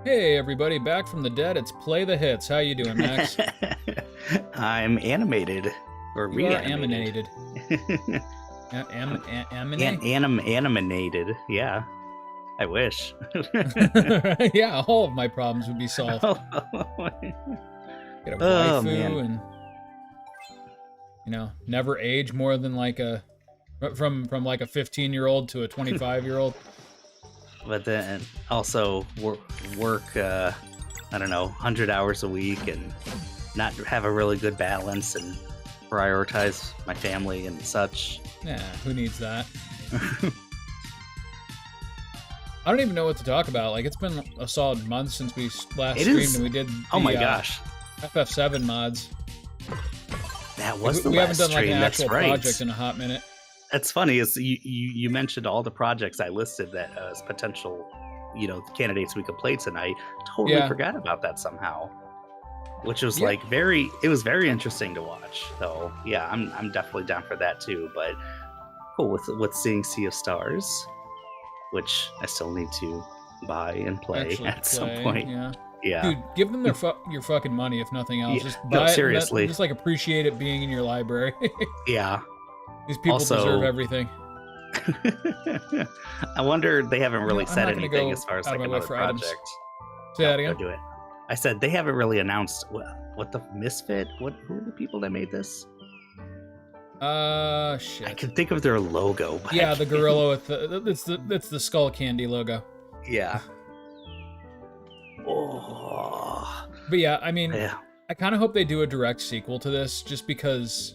Hey everybody, back from the dead. It's Play the Hits. How you doing, Max? I'm animated or You are reanimated. aminated. Aminate? Animated. Yeah, I wish. Yeah, all of my problems would be solved. Get a Oh, waifu man. and never age more than like from like a 15-year-old to a 25-year-old. But then also work I don't know, 100 hours a week and not have a really good balance and prioritize my family and such. Yeah, who needs that? I don't even know what to talk about. Like, it's been a solid month since we last streamed and we did Oh my gosh. FF7 mods. That was the we last haven't done like stream. an That's actual right. project in a hot minute. That's funny. Is you mentioned all the projects I listed that as potential, candidates we could play tonight. Totally forgot about that somehow, which was it was very interesting to watch. So yeah, I'm definitely down for that too. But cool with seeing Sea of Stars, which I still need to buy and play some point. Yeah. Dude, give them your fucking money if nothing else. Yeah. Just buy it. Seriously. Just like appreciate it being in your library. Yeah. These people deserve everything. I wonder, they haven't really said anything as far as like another project. Say that again. Go do it. I said they haven't really announced what the Misfit. Who are the people that made this? Shit. I can think of their logo. But yeah, the gorilla with it's the Skull Candy logo. Yeah. Oh. But yeah, I mean, I kind of hope they do a direct sequel to this, just because.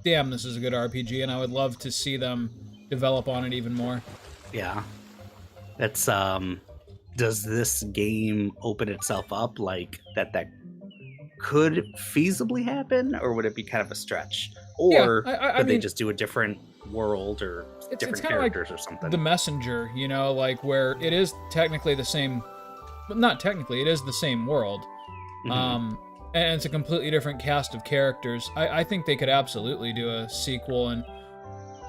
Damn, this is a good RPG, and I would love to see them develop on it even more. Yeah. That's does this game open itself up like that could feasibly happen, or would it be kind of a stretch? Or could they just do a different world or different characters or something? The Messenger, like where it is technically the same, but not technically, it is the same world. Mm-hmm. And it's a completely different cast of characters. I think they could absolutely do a sequel and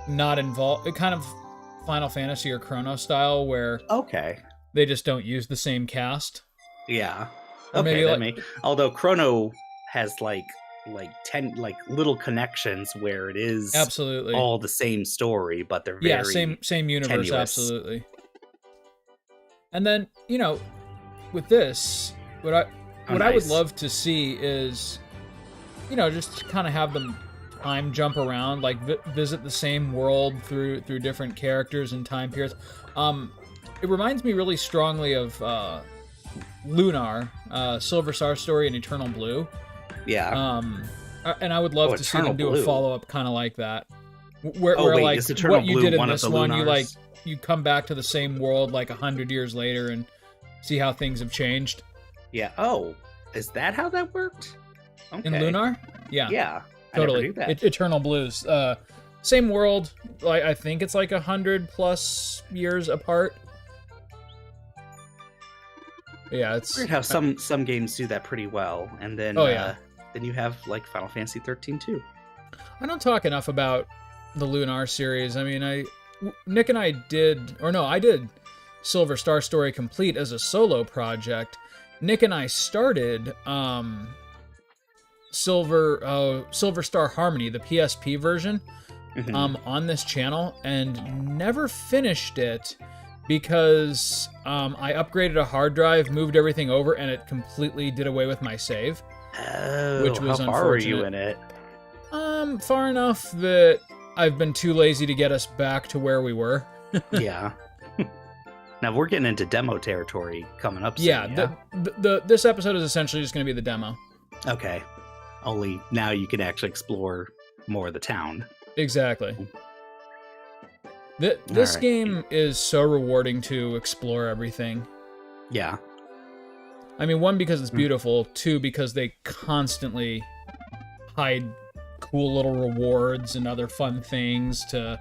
not involve kind of Final Fantasy or Chrono style, where they just don't use the same cast. Yeah. Or although Chrono has like 10 little connections where it is absolutely all the same story, but they're very same universe, tenuous. Absolutely. And then with this, what I would love to see is, just kind of have them time jump around, like visit the same world through different characters and time periods. It reminds me really strongly of Lunar, Silver Star Story, and Eternal Blue. Yeah. And I would love to see them do a follow-up kind of like that, where like what you did in this one, you come back to the same world like 100 years later and see how things have changed. Yeah. Oh, is that how that worked? Okay. In Lunar? Yeah. Yeah. Totally. I never knew that. Eternal Blues. Same world. Like I think it's like 100+ years apart. Yeah, it's weird how some games do that pretty well, and then then you have like Final Fantasy 13 too. I don't talk enough about the Lunar series. I mean, Nick and I did Silver Star Story Complete as a solo project. Nick and I started Silver Star Harmony, the PSP version, on this channel, and never finished it because I upgraded a hard drive, moved everything over, and it completely did away with my save. Oh, which was how far were you in it? Far enough that I've been too lazy to get us back to where we were. Yeah. Now we're getting into demo territory coming up soon. Yeah, this episode is essentially just going to be the demo. Okay. Only now you can actually explore more of the town. Exactly. This game is so rewarding to explore everything. Yeah. I mean, one, because it's beautiful. Two, because they constantly hide cool little rewards and other fun things to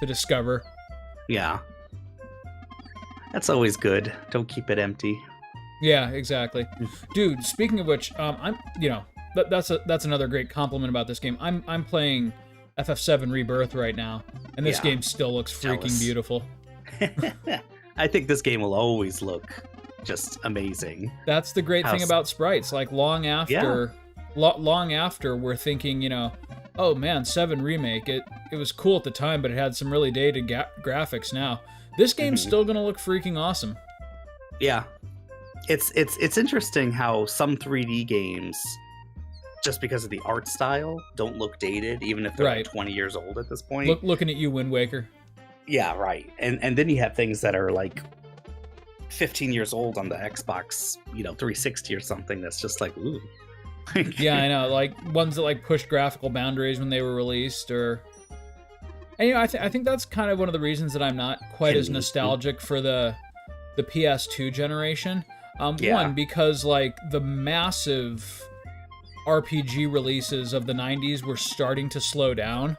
discover. Yeah. That's always good. Don't keep it empty. Yeah, exactly. Dude, speaking of which, that's another great compliment about this game. I'm playing FF7 Rebirth right now, and this game still looks freaking beautiful. I think this game will always look just amazing. That's the great thing about sprites. Like long after we're thinking, you know, oh man, 7 Remake, it was cool at the time, but it had some really dated graphics now. This game's still gonna look freaking awesome. Yeah. It's interesting how some 3D games, just because of the art style, don't look dated, even if they're like 20 years old at this point. Looking at you, Wind Waker. Yeah, right. And then you have things that are like 15 years old on the Xbox, you know, 360 or something that's just like, ooh. Yeah, I know. Like ones that like pushed graphical boundaries when they were released, or... And, you know, I think that's kind of one of the reasons that I'm not quite as nostalgic for the PS2 generation. One, because like the massive RPG releases of the 90s were starting to slow down.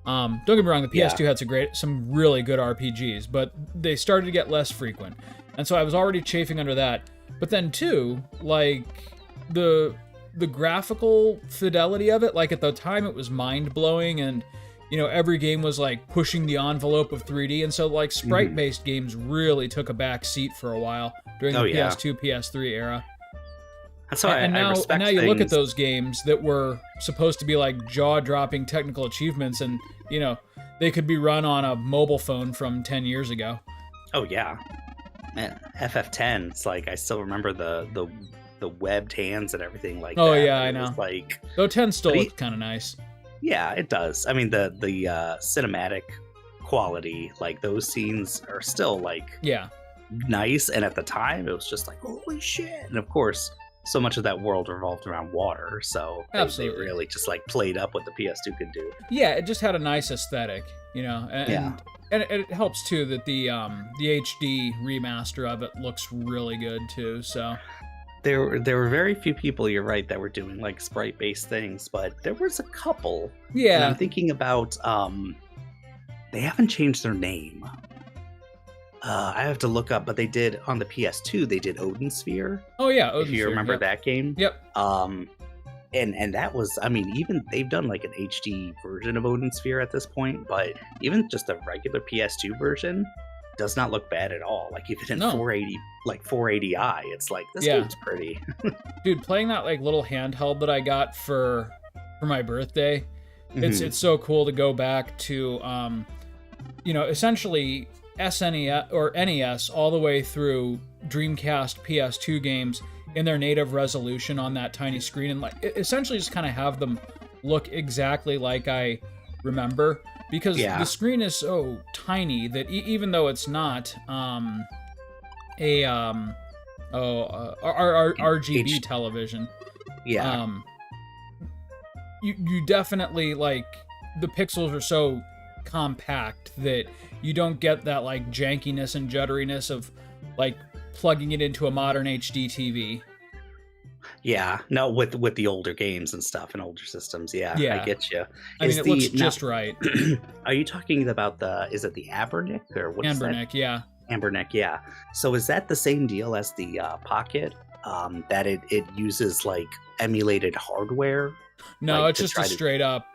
Don't get me wrong, the PS2 had some really good RPGs, but they started to get less frequent. And so I was already chafing under that. But then two, like the graphical fidelity of it, like at the time it was mind-blowing, and you know, every game was like pushing the envelope of 3D, and so like sprite-based games really took a back seat for a while during the PS2, PS3 era. That's why and now, I respect now you look at those games that were supposed to be like jaw-dropping technical achievements, and you know, they could be run on a mobile phone from 10 years ago. Oh yeah, man, FF10. It's like I still remember the webbed hands and everything like that. Oh yeah, I know. Like, though 10 still looks kind of nice. Yeah, it does. I mean, the cinematic quality, like those scenes are still like nice, and at the time it was just like, holy shit. And of course, so much of that world revolved around water, so they really just like played up what the PS2 could do. Yeah, it just had a nice aesthetic, you know. And it helps too that the HD remaster of it looks really good too. So there were very few people, you're right, that were doing like sprite-based things, but there was a couple. Yeah. And I'm thinking about they haven't changed their name. I have to look up, but they did on the PS2, they did Odin Sphere. Oh yeah, Odin if you remember that game. Yep. And that was, I mean, even they've done like an HD version of Odin Sphere at this point, but even just the regular PS2 version does not look bad at all. Like even in 480i, it's like, this game's pretty. Dude, playing that like little handheld that I got for my birthday, it's so cool to go back to you know, essentially SNES or NES all the way through Dreamcast, PS2 games in their native resolution on that tiny screen, and like essentially just kind of have them look exactly like I remember, because the screen is so tiny that even though it's not RGB television, you definitely, like, the pixels are so compact that you don't get that like jankiness and jutteriness of like plugging it into a modern HD TV. Yeah, no, with the older games and stuff and older systems. Yeah, I get you. I mean, it looks just right. Are you talking about is it the Anbernic or what's Anbernic, that? Anbernic, yeah. So is that the same deal as the Pocket? That it uses like emulated hardware? No, it's just a straight up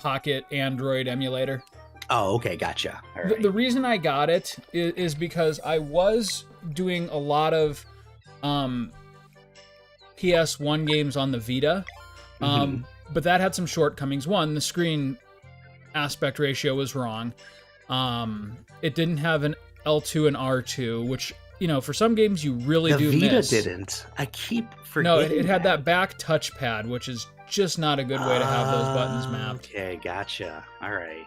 Pocket Android emulator. Oh, okay, gotcha. All right. The reason I got it is because I was doing a lot of PS1 games on the Vita, but that had some shortcomings. One, the screen aspect ratio was wrong. It didn't have an L2 and R2, which, you know, for some games you really do miss. The Vita didn't. I keep forgetting. No, it had that back touchpad, which is just not a good way to have those buttons mapped. Okay, gotcha. All right.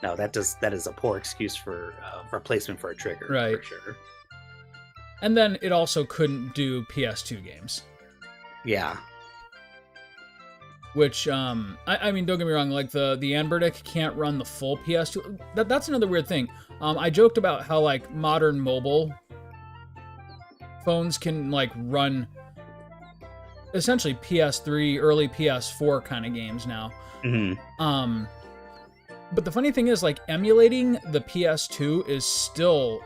No, that is a poor excuse for replacement for a trigger, right? For sure. And then it also couldn't do PS2 games. Yeah. Which, I mean, don't get me wrong, like the Anbernic can't run the full PS2. That's another weird thing. I joked about how like modern mobile phones can like run essentially PS3, early PS4 kind of games now. But the funny thing is, like, emulating the PS2 is still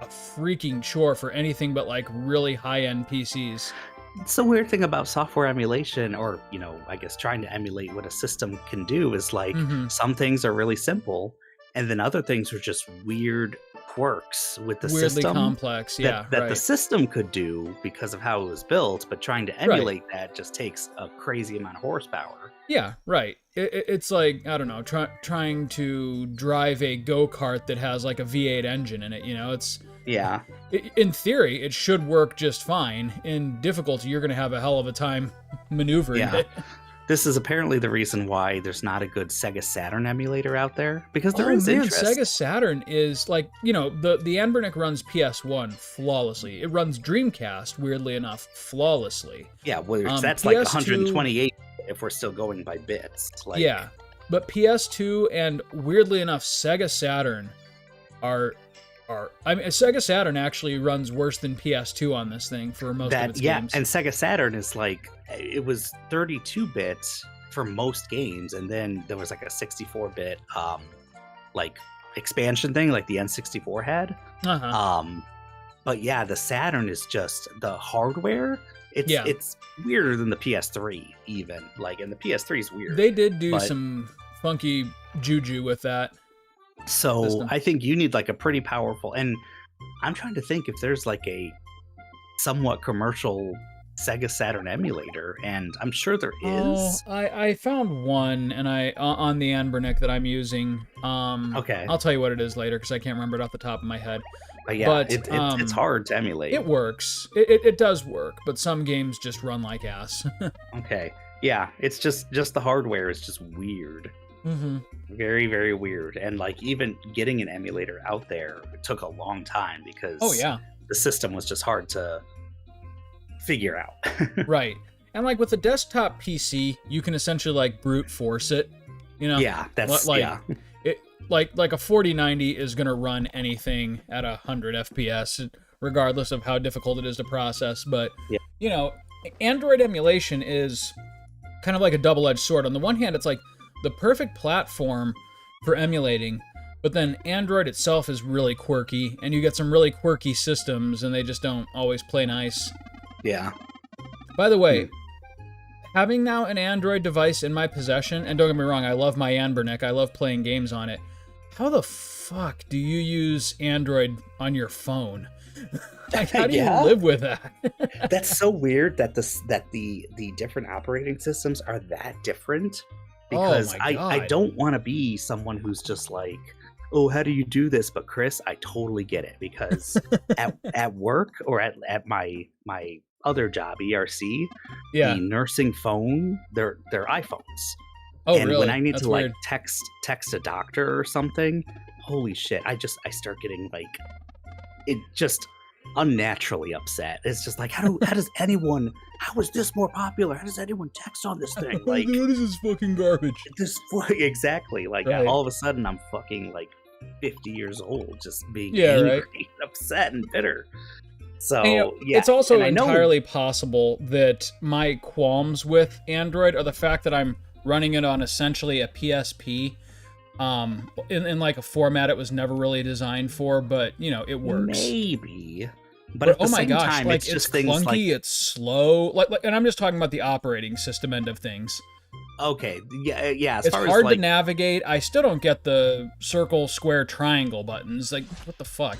a freaking chore for anything but like really high-end PCs. It's the weird thing about software emulation, or, you know, I guess trying to emulate what a system can do, is like some things are really simple, and then other things are just weird quirks with the weirdly system complex, that the system could do because of how it was built, but trying to emulate that just takes a crazy amount of horsepower. Yeah, right. It's like, I don't know, trying to drive a go-kart that has like a V8 engine in it, you know? It's in theory, it should work just fine. In difficulty, you're going to have a hell of a time maneuvering it. This is apparently the reason why there's not a good Sega Saturn emulator out there, because there is interest. Sega Saturn is like, you know, the Anbernic runs PS1 flawlessly. It runs Dreamcast, weirdly enough, flawlessly. Yeah, well, that's PS2, like 128 if we're still going by bits. Like, yeah, but PS2 and weirdly enough, Sega Saturn are. I mean, Sega Saturn actually runs worse than PS2 on this thing for most of its games. And Sega Saturn is like, it was 32-bit for most games, and then there was like a 64-bit like expansion thing, like the N64 had. But yeah, the Saturn is just the hardware. It's weirder than the PS3 even. Like, and the PS3 is weird. They did do some funky juju with that. So system. I think you need like a pretty powerful, and I'm trying to think if there's like a somewhat commercial Sega Saturn emulator, and I'm sure there is. I found one, and on the Anbernic that I'm using. Okay, I'll tell you what it is later because I can't remember it off the top of my head. But yeah, it's hard to emulate. It works. It does work, but some games just run like ass. Okay, yeah, it's just the hardware is just weird. Mm-hmm. Very, very weird. And like, even getting an emulator out there, it took a long time because the system was just hard to figure out. Right. And like with the desktop PC, you can essentially like brute force it, you know? Yeah, that's it like a 4090 is going to run anything at 100 FPS regardless of how difficult it is to process, but you know, Android emulation is kind of like a double-edged sword. On the one hand, it's like the perfect platform for emulating, but then Android itself is really quirky, and you get some really quirky systems, and they just don't always play nice. Yeah. By the way, having now an Android device in my possession, and don't get me wrong, I love my Anbernic, I love playing games on it. How the fuck do you use Android on your phone? Like, how do you live with that? That's so weird that the different operating systems are that different. Because I don't want to be someone who's just like, oh, how do you do this? But Chris, I totally get it, because at work or at my other job, ERC, the nursing phone, they're iPhones. Oh, and really? when I need That's to weird. like text a doctor or something, holy shit, I start getting like, it just unnaturally upset. It's just like, how is this more popular? How does anyone text on this thing? Like, what is this fucking garbage? Exactly. Like, all of a sudden I'm fucking like 50 years old, just being angry, upset, and bitter. So and, you know, it's also entirely possible that my qualms with Android are the fact that I'm running it on essentially a PSP, in like a format it was never really designed for, but you know, it works. Maybe. But at the same time, like, it's just clunky, things like, it's slow, like, and I'm just talking about the operating system end of things. Okay, yeah. It's hard to navigate. I still don't get the circle, square, triangle buttons. Like, what the fuck?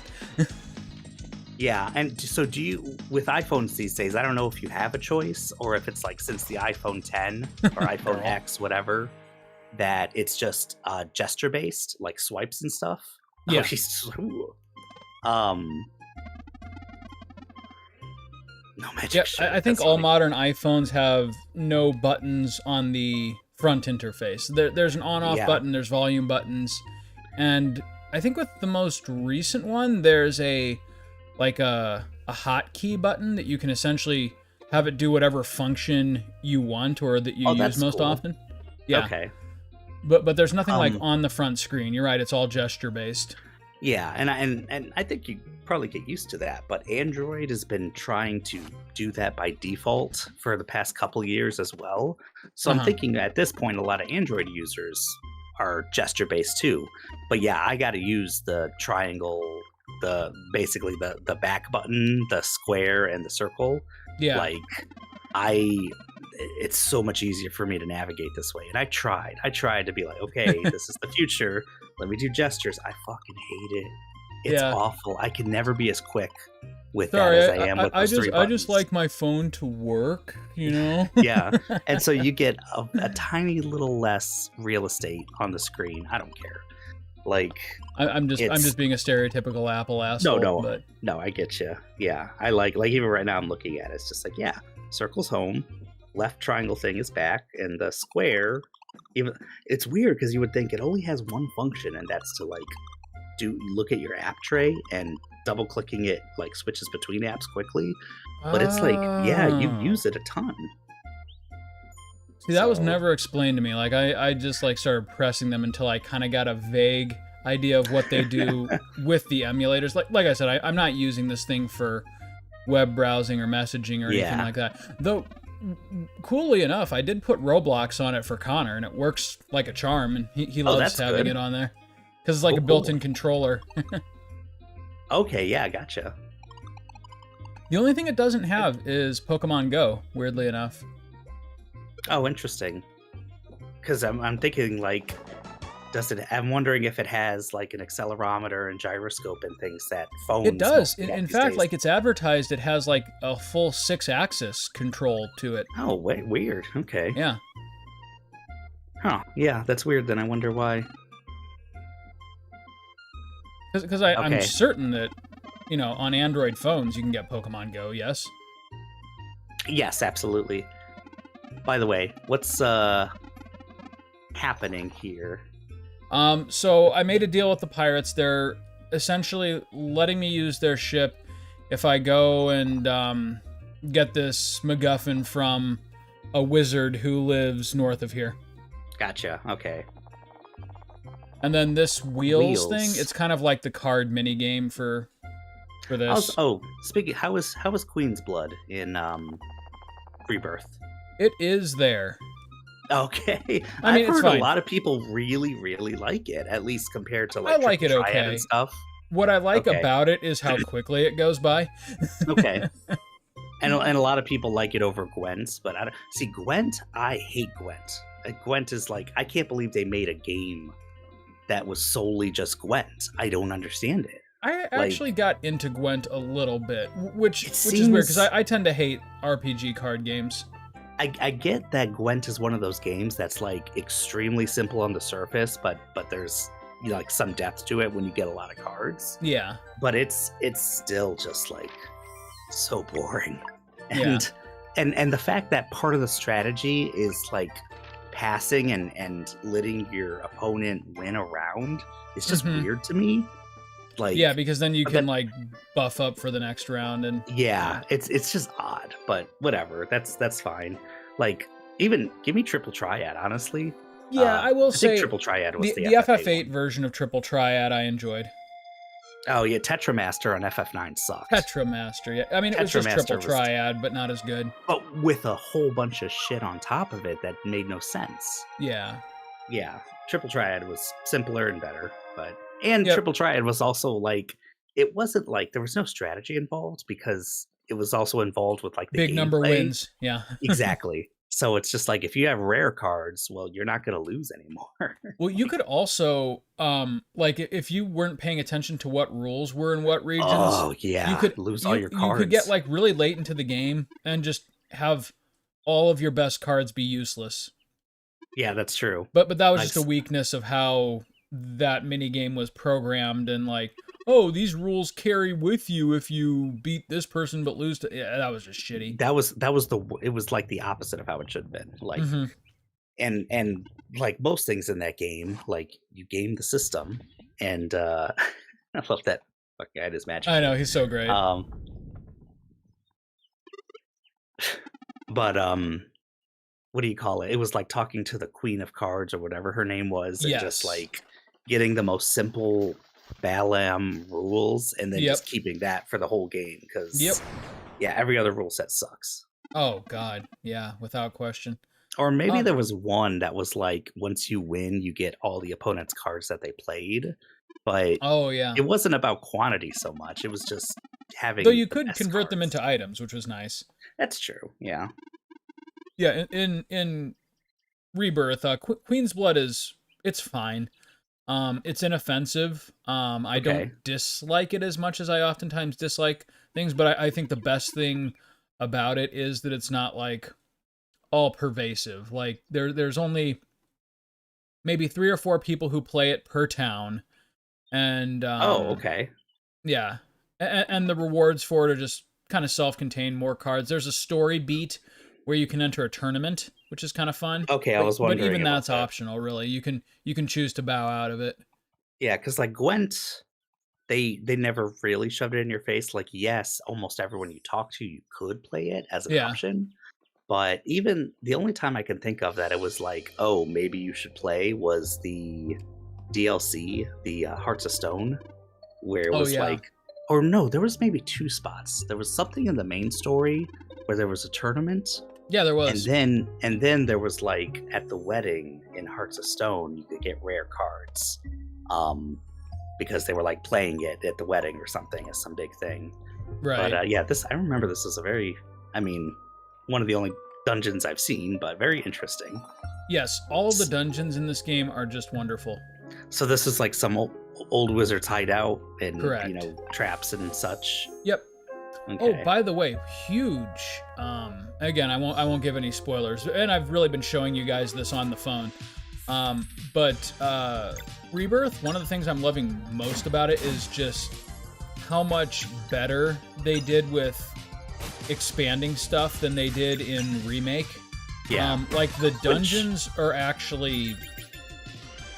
Yeah, and so do you, with iPhones these days, I don't know if you have a choice, or if it's like since the iPhone 10 or iPhone X, whatever, that it's just gesture-based, like swipes and stuff. Yeah. No magic shit. I think all modern iPhones have no buttons on the front interface. There's an on-off button, there's volume buttons, and I think with the most recent one, there's a hotkey button that you can essentially have it do whatever function you want or that you use most often. Yeah. Okay. But there's nothing like on the front screen. You're right, it's all gesture-based. Yeah, and I think you probably get used to that, but Android has been trying to do that by default for the past couple years as well. So I'm thinking at this point, a lot of Android users are gesture-based too. But yeah, I got to use the triangle, basically the back button, the square, and the circle. Yeah. Like, it's so much easier for me to navigate this way. And I tried to be like, okay, this is the future. Let me do gestures. I fucking hate it. It's awful. I can never be as quick with that as I am with those 3 buttons. I just like my phone to work, you know? Yeah. And so you get a tiny little less real estate on the screen. I don't care. Like, I'm just being a stereotypical Apple asshole. No, I get you. Yeah, I like even right now I'm looking at it. It's just like, yeah, circle's home, left triangle thing is back, and the square. Even it's weird because you would think it only has one function, and that's to like look at your app tray, and double clicking it like switches between apps quickly. But it's like, yeah, you use it a ton. See, that was never explained to me. Like, I just, like, started pressing them until I kind of got a vague idea of what they do with the emulators. Like I said, I'm not using this thing for web browsing or messaging or anything like that. Though, coolly enough, I did put Roblox on it for Connor, and it works like a charm, and he loves having it on there. Because it's like a built-in controller. Okay, yeah, gotcha. The only thing it doesn't have is Pokemon Go, weirdly enough. Oh, interesting. Because I'm thinking, like, I'm wondering if it has, like, an accelerometer and gyroscope and things that phones... It does. In fact, like, it's advertised it has, like, a full 6-axis control to it. Oh, weird. Okay. Yeah. Huh. Yeah, that's weird, then. I wonder why. Because I'm certain that, you know, on Android phones you can get Pokemon Go, yes? Yes, absolutely. By the way, what's happening here? So I made a deal with the pirates. They're essentially letting me use their ship if I go and get this MacGuffin from a wizard who lives north of here. Gotcha. Okay. And then this wheels thing, it's kind of like the card mini game for this. Speaking, how is Queen's Blood in Rebirth? It is there. Okay. I've heard a lot of people really, really like it, at least compared to like I like it okay and stuff. What I like about it is how quickly it goes by. Okay. And a lot of people like it over Gwent, but Gwent, I hate Gwent. Gwent is like, I can't believe they made a game that was solely just Gwent. I don't understand it. I actually got into Gwent a little bit, which is weird because I tend to hate RPG card games. I get that Gwent is one of those games that's like extremely simple on the surface, but there's like some depth to it when you get a lot of cards. Yeah. But it's still just like so boring. And the fact that part of the strategy is like passing and letting your opponent win a round is just weird to me. Like, yeah, because then you can like buff up for the next round, and it's just odd, but whatever, that's fine. Like, even give me Triple Triad, honestly. Yeah, I will say Triple Triad was the FF8 version of Triple Triad I enjoyed. Oh yeah, Tetramaster on FF9 sucked. Tetramaster, yeah. I mean, it was just Triple Triad, but not as good. But with a whole bunch of shit on top of it that made no sense. Yeah. Yeah, Triple Triad was simpler and better, but... And Triple Triad was also like, it wasn't like there was no strategy involved because it was also involved with like the big number wins. Yeah, exactly. So it's just like if you have rare cards, well, you're not going to lose anymore. Well, you could also like if you weren't paying attention to what rules were in what regions. Oh yeah, you could lose all your cards. You could get like really late into the game and just have all of your best cards be useless. Yeah, that's true. But that was just a weakness of how that mini game was programmed, and like, oh, these rules carry with you if you beat this person but lose to... Yeah, that was just shitty. It was like the opposite of how it should have been. Like, and like most things in that game, like you game the system, and I love that fuck guy. His magic. I know, he's so great. But what do you call it? It was like talking to the Queen of Cards or whatever her name was, and just like getting the most simple Balam rules and then just keeping that for the whole game, because every other rule set sucks. Oh god, yeah, without question. Or maybe there was one that was like, once you win, you get all the opponent's cards that they played. But it wasn't about quantity so much. It was just having. Though you could convert them into items, which was nice. That's true. Yeah. Yeah, in Rebirth, Queen's Blood it's fine. It's inoffensive. I don't dislike it as much as I oftentimes dislike things, but I think the best thing about it is that it's not like all pervasive. Like there's only maybe 3 or 4 people who play it per town, and yeah, and the rewards for it are just kind of self-contained, more cards. There's a story beat where you can enter a tournament, which is kind of fun. Okay, I was wondering. But even that's optional, really. You can choose to bow out of it. Yeah, because like Gwent, they never really shoved it in your face. Like, yes, almost everyone you talk to, you could play it as an option. But even the only time I can think of that it was like, oh, maybe you should play was the DLC, the Hearts of Stone, where it was like, or no, there was maybe 2 spots. There was something in the main story where there was a tournament. Yeah, there was. And then there was like at the wedding in Hearts of Stone, you could get rare cards, because they were like playing it at the wedding or something as some big thing. Right. But I remember this is a very, one of the only dungeons I've seen, but very interesting. Yes, all of the dungeons in this game are just wonderful. So this is like some old wizard's hideout and Correct. Traps and such. Yep. Okay. Oh, by the way, huge. Again, I won't give any spoilers, and I've really been showing you guys this on the phone. But Rebirth, one of the things I'm loving most about it is just how much better they did with expanding stuff than they did in Remake. Yeah. Like the dungeons are actually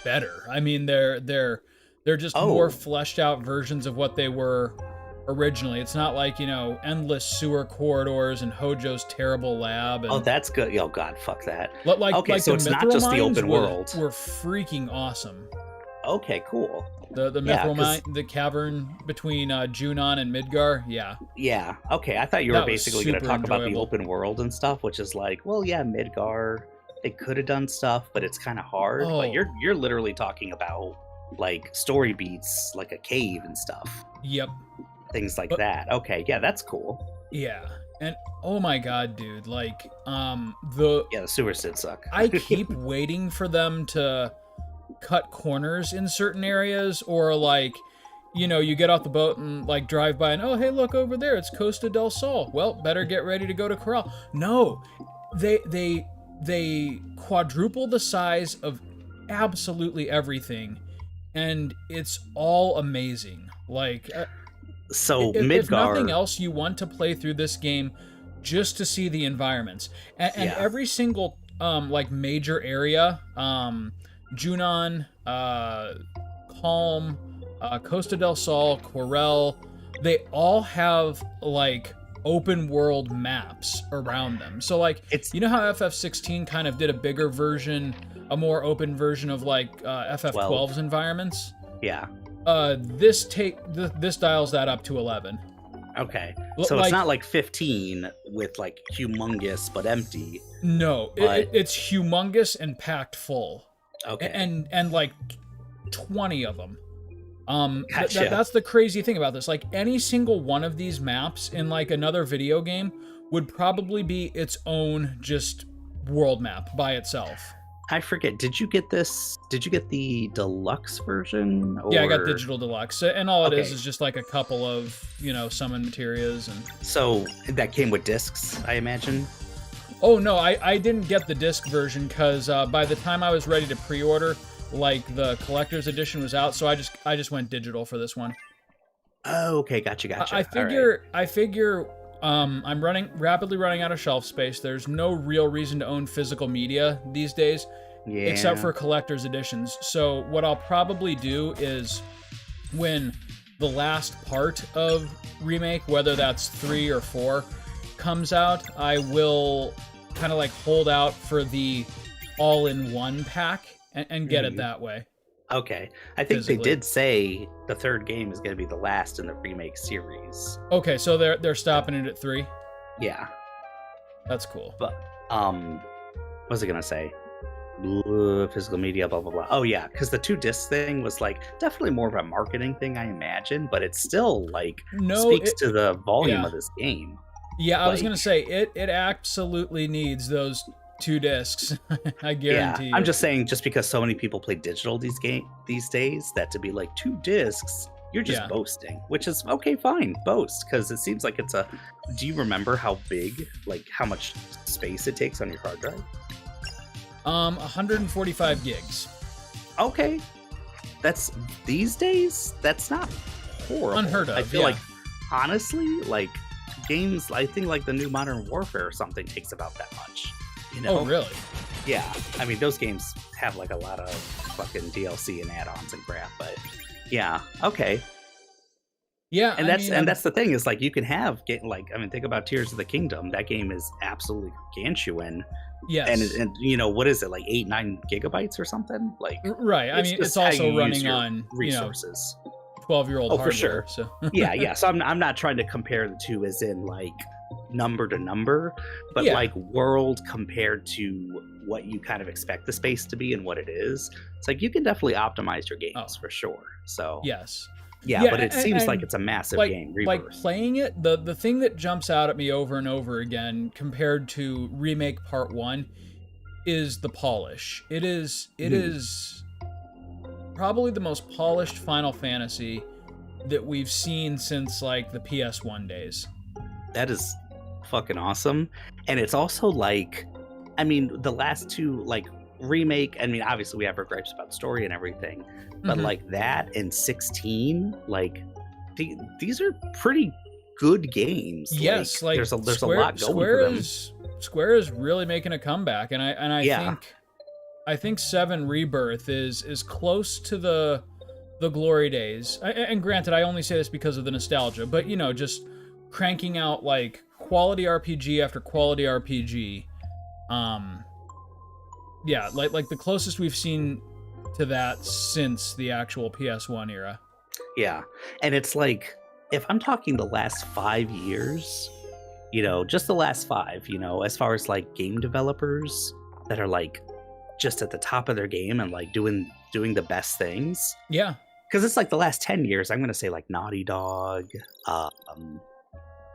better. I mean, they're just more fleshed out versions of what they were originally. It's not like, endless sewer corridors and Hojo's terrible lab. And, that's good. Oh God, fuck that. Like so it's not just the open world. Were freaking awesome. Okay, cool. The Mithril Mine, the cavern between Junon and Midgar, yeah. Yeah, okay. I thought you were basically going to talk about the open world and stuff, which is like, well, yeah, Midgar, they could have done stuff, but it's kind of hard. Oh. But you're literally talking about like story beats, like a cave and stuff. Yep. Things like that. Okay, yeah, that's cool. Yeah, and oh my God, dude, like the sewer Sid suck. I keep waiting for them to cut corners in certain areas, or like, you get off the boat and like drive by and, oh, hey, look over there, it's Costa del Sol. Well, better get ready to go to Corral. No, they quadruple the size of absolutely everything, and it's all amazing. Like, so if Midgar, nothing else, you want to play through this game just to see the environments, and every single like major area, Junon, Calm, Costa del Sol, Corel, they all have like open world maps around them. So like, you know how FF16 kind of did a bigger version, a more open version of like FF12's environments? Yeah. This dials that up to 11. Okay. So it's not like 15 with like humongous but empty. No, it's humongous and packed full. Okay. And like 20 of them. Gotcha. That's the crazy thing about this. Like any single one of these maps in like another video game would probably be its own just world map by itself. I forget. Did you get this? Did you get the deluxe version? Or... Yeah, I got digital deluxe, and all it is just like a couple of summon materials and. So that came with discs, I imagine. Oh no, I didn't get the disc version because by the time I was ready to pre-order, like the collector's edition was out, so I just went digital for this one. Oh, okay, gotcha. I figure I'm rapidly running out of shelf space. There's no real reason to own physical media these days, except for collector's editions. So what I'll probably do is when the last part of Remake, whether that's 3 or 4, comes out, I will kind of like hold out for the all-in-one pack and get it that way. Okay. I think they did say the 3rd game is going to be the last in the Remake series. Okay, so they're stopping it at 3? Yeah. That's cool. But what was I going to say? Physical media, blah, blah, blah. Oh, yeah, because the 2 disc thing was like definitely more of a marketing thing, I imagine, but it still like speaks to the volume of this game. Yeah, I was going to say, it absolutely needs those 2 discs. I guarantee you. I'm just saying, just because so many people play digital these days, that to be like 2 discs, you're just boasting, which is okay, fine, boast, because it seems like it's a. Do you remember how big, like how much space it takes on your hard drive? 145 gigs. Okay, that's these days. That's not horrible. Unheard of. I feel like, honestly, like games, I think like the new Modern Warfare or something takes about that much. You know? Oh, really? Yeah. I mean, those games have like a lot of fucking DLC and add-ons and crap, but yeah. Okay. Yeah. And that's the thing is like you can have think about Tears of the Kingdom. That game is absolutely gargantuan. Yes. And you know, what is it, like 8-9 gigabytes or something? Like, right. I mean, it's also running on resources. 12-year-old hardware. For sure. So. yeah. So I'm not trying to compare the two as in like number to number, but like world compared to what you kind of expect the space to be and what it is. It's like you can definitely optimize your games for sure. So yes. Yeah, but it seems like it's a massive game. Rebirth. Like playing it, the thing that jumps out at me over and over again compared to Remake Part 1 is the polish. It is probably the most polished Final Fantasy that we've seen since like the PS1 days. That is fucking awesome. And it's also like, I mean, the last 2 like remake, I mean, obviously we have our gripes about story and everything, but like that and 16, like these are pretty good games. Yes, like there's a lot going for them. Square is really making a comeback, and I think 7 Rebirth is close to the glory days. And granted, I only say this because of the nostalgia, but you know, just cranking out like quality RPG after quality RPG. Yeah, like the closest we've seen to that since the actual PS1 era. Yeah, and it's like, if I'm talking the last 5 years, you know, just the last 5, you know, as far as like game developers that are like just at the top of their game and like doing the best things. Yeah. Because it's like the last 10 years, I'm going to say like Naughty Dog,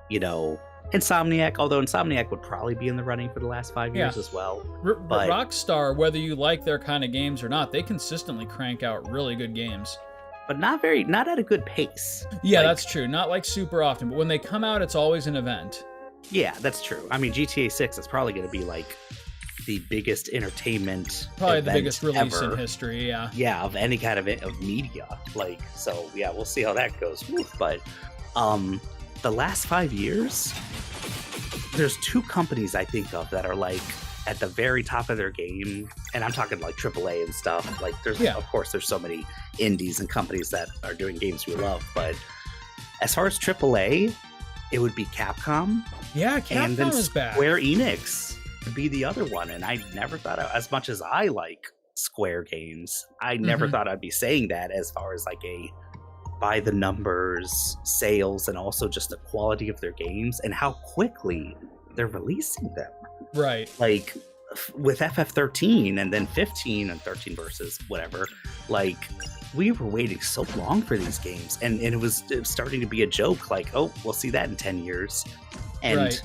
you know, Insomniac, although Insomniac would probably be in the running for the last 5 years as well. But Rockstar, whether you like their kind of games or not, they consistently crank out really good games. But not at a good pace. Yeah, like, that's true. Not like super often, but when they come out, it's always an event. Yeah, that's true. I mean, GTA 6 is probably going to be like the biggest entertainment, probably the biggest release ever. In history. Yeah, of any kind of media. Like, so yeah, we'll see how that goes. But the last 5 years, there's 2 companies I think of that are like at the very top of their game, and I'm talking like AAA and stuff. Like, there's of course there's so many indies and companies that are doing games we love, but as far as AAA, it would be Capcom. Yeah, Capcom and then is back. Square Enix would be the other one, and I never thought, as much as I like Square games, I never thought I'd be saying that as far as like a by the numbers sales, and also just the quality of their games and how quickly they're releasing them. Right. Like with FF13 and then 15 and 13 versus whatever, like we were waiting so long for these games, and it was starting to be a joke, like, oh, we'll see that in 10 years. And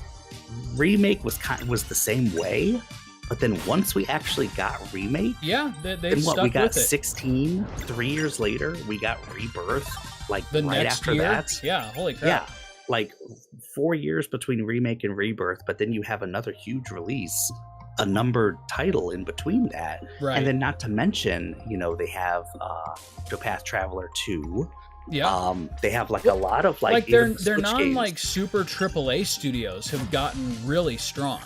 Remake was the same way. But then once we actually got Remake, they then stuck we got with it. 16, 3 years later, we got Rebirth, like the right next after year? that. Yeah, holy crap. Yeah, like 4 years between Remake and Rebirth, but then you have another huge release, a numbered title in between that. Right. And then not to mention, you know, they have Octopath Traveler 2. Yeah. They have like a lot of like they're non games. Like super AAA studios have gotten really strong.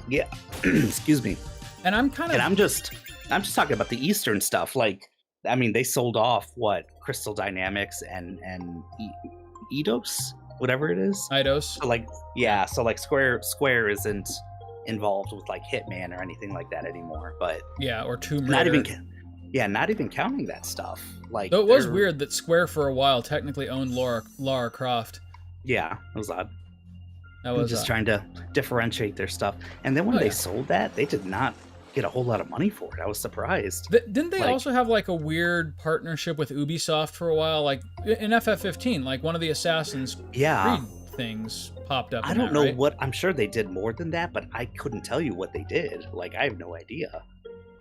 Yeah. Excuse me. And I'm just talking about the Eastern stuff. Like, I mean, they sold off Crystal Dynamics and Eidos, whatever it is. Eidos. So like Square isn't involved with like Hitman or anything like that anymore. But or Tomb Raider. Not even counting that stuff. Like, though it was weird that Square for a while technically owned Lara Croft. Yeah, it was odd. That was just trying to differentiate their stuff. And then when they sold that, they did not get a whole lot of money for it. I was surprised. Didn't they also have like a weird partnership with Ubisoft for a while? Like in FF15, like one of the Assassin's Creed things popped up. I don't know right? what, I'm sure they did more than that, but I couldn't tell you what they did. Like, I have no idea.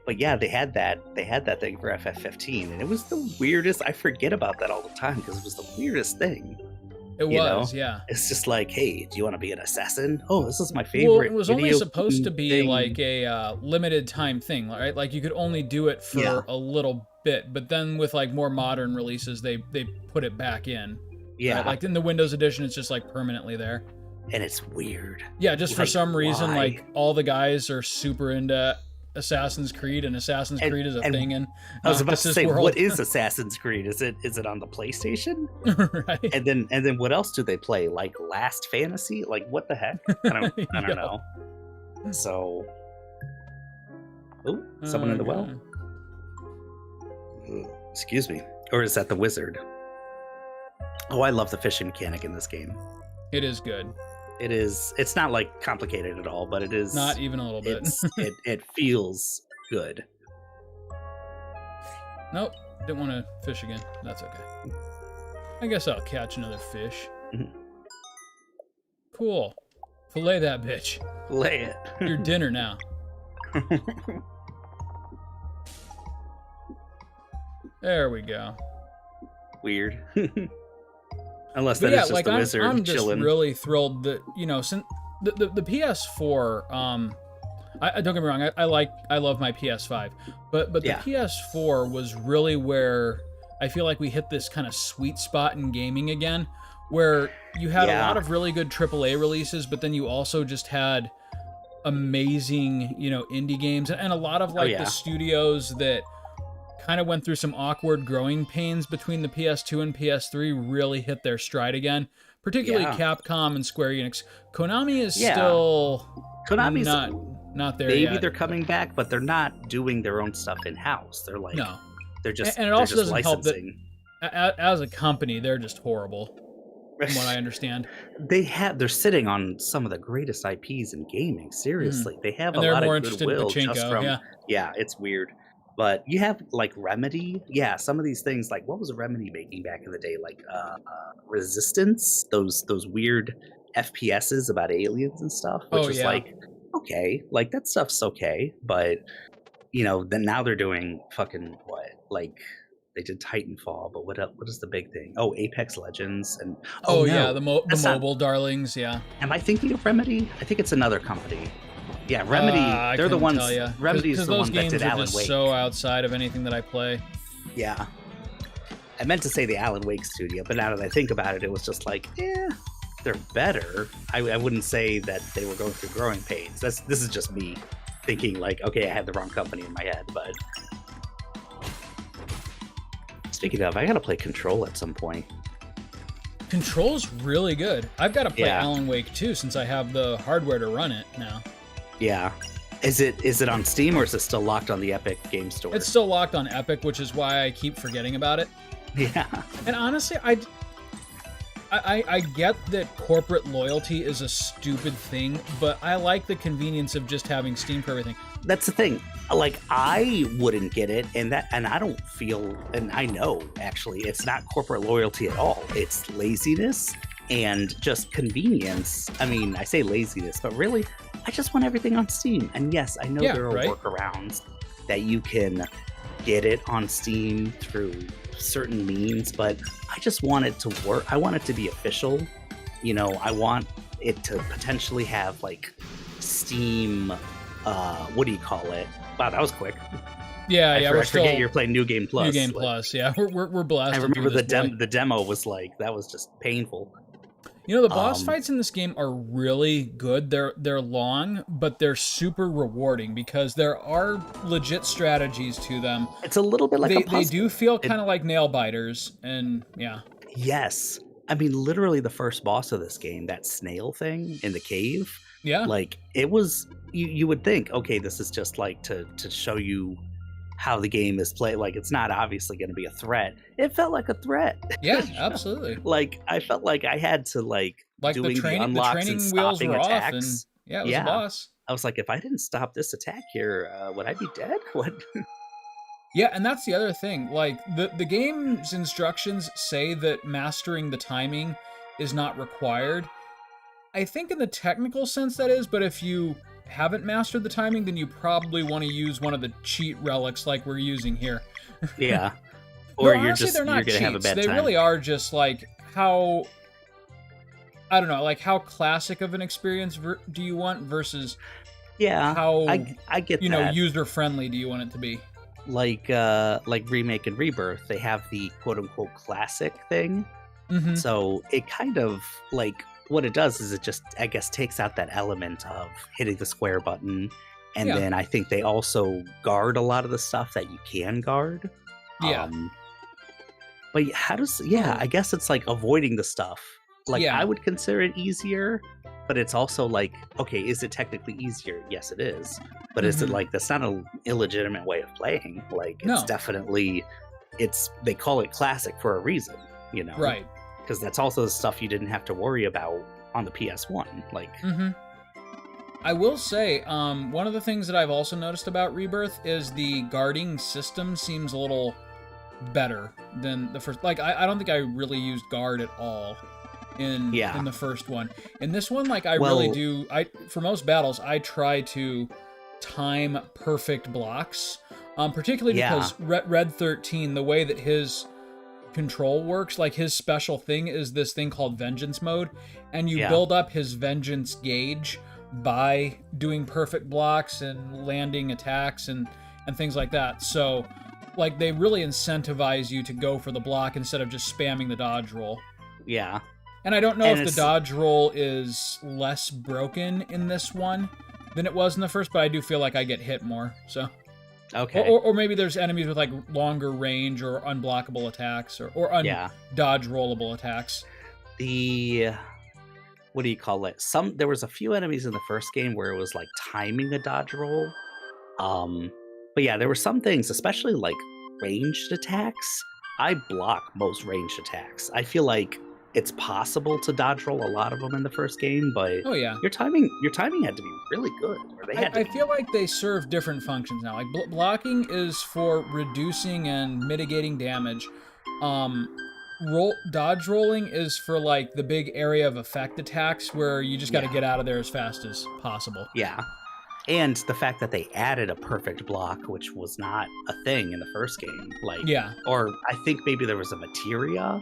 But yeah, they had that thing for FF15, and it was the weirdest. I forget about that all the time because it was the weirdest thing. It was, yeah. It's just like, hey, do you want to be an assassin? Oh, this is my favorite. Well, it was only supposed to be like a limited time thing, right? Like you could only do it for a little bit, but then with like more modern releases, they put it back in. Yeah. Right? Like in the Windows edition, it's just like permanently there. And it's weird. Yeah, just like, for some reason, like all the guys are super into Assassin's Creed, and Assassin's Creed is a thing. And I was about to say, what is Assassin's Creed? Is it on the PlayStation? Right. And then what else do they play? Like Last Fantasy? Like what the heck? I don't know. So, someone in the well. Excuse me. Or is that the wizard? Oh, I love the fishing mechanic in this game. It is good. It is. It's not like complicated at all, but it is not even a little bit. It feels good. Nope, didn't want to fish again. That's okay. I guess I'll catch another fish. Mm-hmm. Cool. Fillet that bitch. Fillet it. Your dinner now. There we go. Weird. Unless that is just the wizard I'm just chilling. really thrilled that, you know, since the PS4, I don't get me wrong, I love my PS5, but the PS4 was really where I feel like we hit this kind of sweet spot in gaming again, where you had a lot of really good AAA releases, but then you also just had amazing, you know, indie games, and a lot of like the studios that kind of went through some awkward growing pains between the PS2 and PS3 really hit their stride again, particularly Capcom and Square Enix. Konami is still Konami's not there maybe yet. Maybe they're coming back, but they're not doing their own stuff in-house. They're like, they're just, and it also doesn't licensing. Help that as a company, they're just horrible, from what I understand. They're sitting on some of the greatest IPs in gaming. Seriously, they have a lot of goodwill just from. Yeah, it's weird. But you have like Remedy, some of these things. Like, what was Remedy making back in the day? Like Resistance, those weird FPSs about aliens and stuff. Which is like, okay, like that stuff's okay, but you know, then now they're doing fucking what? Like they did Titanfall, but what is the big thing? Oh, Apex Legends and the mobile darlings. Yeah. Am I thinking of Remedy? I think it's another company. Yeah, Remedy. They're the ones. Remedy's the one that did Alan Wake. Those games are just so outside of anything that I play. Yeah, I meant to say the Alan Wake studio, but now that I think about it, it was just like, they're better. I wouldn't say that they were going through growing pains. This is just me thinking like, okay, I had the wrong company in my head. But speaking of, I gotta play Control at some point. Control's really good. I've got to play Alan Wake 2 since I have the hardware to run it now. Yeah. Is it on Steam or is it still locked on the Epic Game Store? It's still locked on Epic, which is why I keep forgetting about it. Yeah. And honestly, I get that corporate loyalty is a stupid thing, but I like the convenience of just having Steam for everything. That's the thing. Like, I wouldn't get it, and I don't feel, and I know actually, it's not corporate loyalty at all. It's laziness and just convenience. I mean, I say laziness, but really, I just want everything on Steam. And yes, I know there are workarounds that you can get it on Steam through certain means, but I just want it to work. I want it to be official. You know, I want it to potentially have like Steam, what do you call it? Wow, that was quick. I forget you're playing New Game Plus. New Game Plus, yeah. We're blasting. I remember the demo was like, that was just painful. You know, the boss fights in this game are really good. They're long, but they're super rewarding because there are legit strategies to them. It's a little bit like a puzzle. They do feel kind of like nail biters, and yeah. Yes. I mean, literally the first boss of this game, that snail thing in the cave. Yeah. Like, it was, you would think, okay, this is just like to show you how the game is played. Like, it's not obviously going to be a threat. It felt like a threat. Yeah, absolutely. Like, I felt like I had to like doing the unlocks and stopping attacks. It was a boss. I was like, if I didn't stop this attack here, would I be dead? What? Yeah, and that's the other thing. Like, the game's instructions say that mastering the timing is not required. I think in the technical sense that is, but if you haven't mastered the timing, then you probably want to use one of the cheat relics like we're using here. Yeah. Or no, honestly, they're not cheats. Have a bad they time. Really are just like how, I don't know, like how classic of an experience do you want versus how I get you know, user friendly do you want it to be? Like Remake and Rebirth, they have the quote unquote classic thing. Mm-hmm. So it kind of like what it does is it just, I guess, takes out that element of hitting the square button. And then I think they also guard a lot of the stuff that you can guard. Yeah. But I guess it's like avoiding the stuff. Like I would consider it easier, but it's also like, okay, is it technically easier? Yes, it is. But is it like, that's not an illegitimate way of playing. Like it's definitely, they call it classic for a reason, you know? Right. Because that's also the stuff you didn't have to worry about on the PS1. Like, I will say, one of the things that I've also noticed about Rebirth is the guarding system seems a little better than the first. Like, I don't think I really used guard at all in the first one. In this one, like, I really do. For most battles, I try to time perfect blocks, particularly because Red 13, the way that his control works, like his special thing is this thing called Vengeance Mode, and you build up his Vengeance gauge by doing perfect blocks and landing attacks and things like that. So like they really incentivize you to go for the block instead of just spamming the dodge roll. Yeah. And I don't know if the dodge roll is less broken in this one than it was in the first, but I do feel like I get hit more. So okay. Or maybe there's enemies with like longer range or unblockable attacks or dodge rollable attacks. What do you call it? There was a few enemies in the first game where it was like timing a dodge roll. But yeah, there were some things, especially like ranged attacks. I block most ranged attacks. I feel like it's possible to dodge roll a lot of them in the first game, but your timing had to be really good. I feel like they serve different functions now. Like blocking is for reducing and mitigating damage. Dodge rolling is for like the big area of effect attacks where you just got to get out of there as fast as possible. Yeah. And the fact that they added a perfect block, which was not a thing in the first game. Or I think maybe there was a materia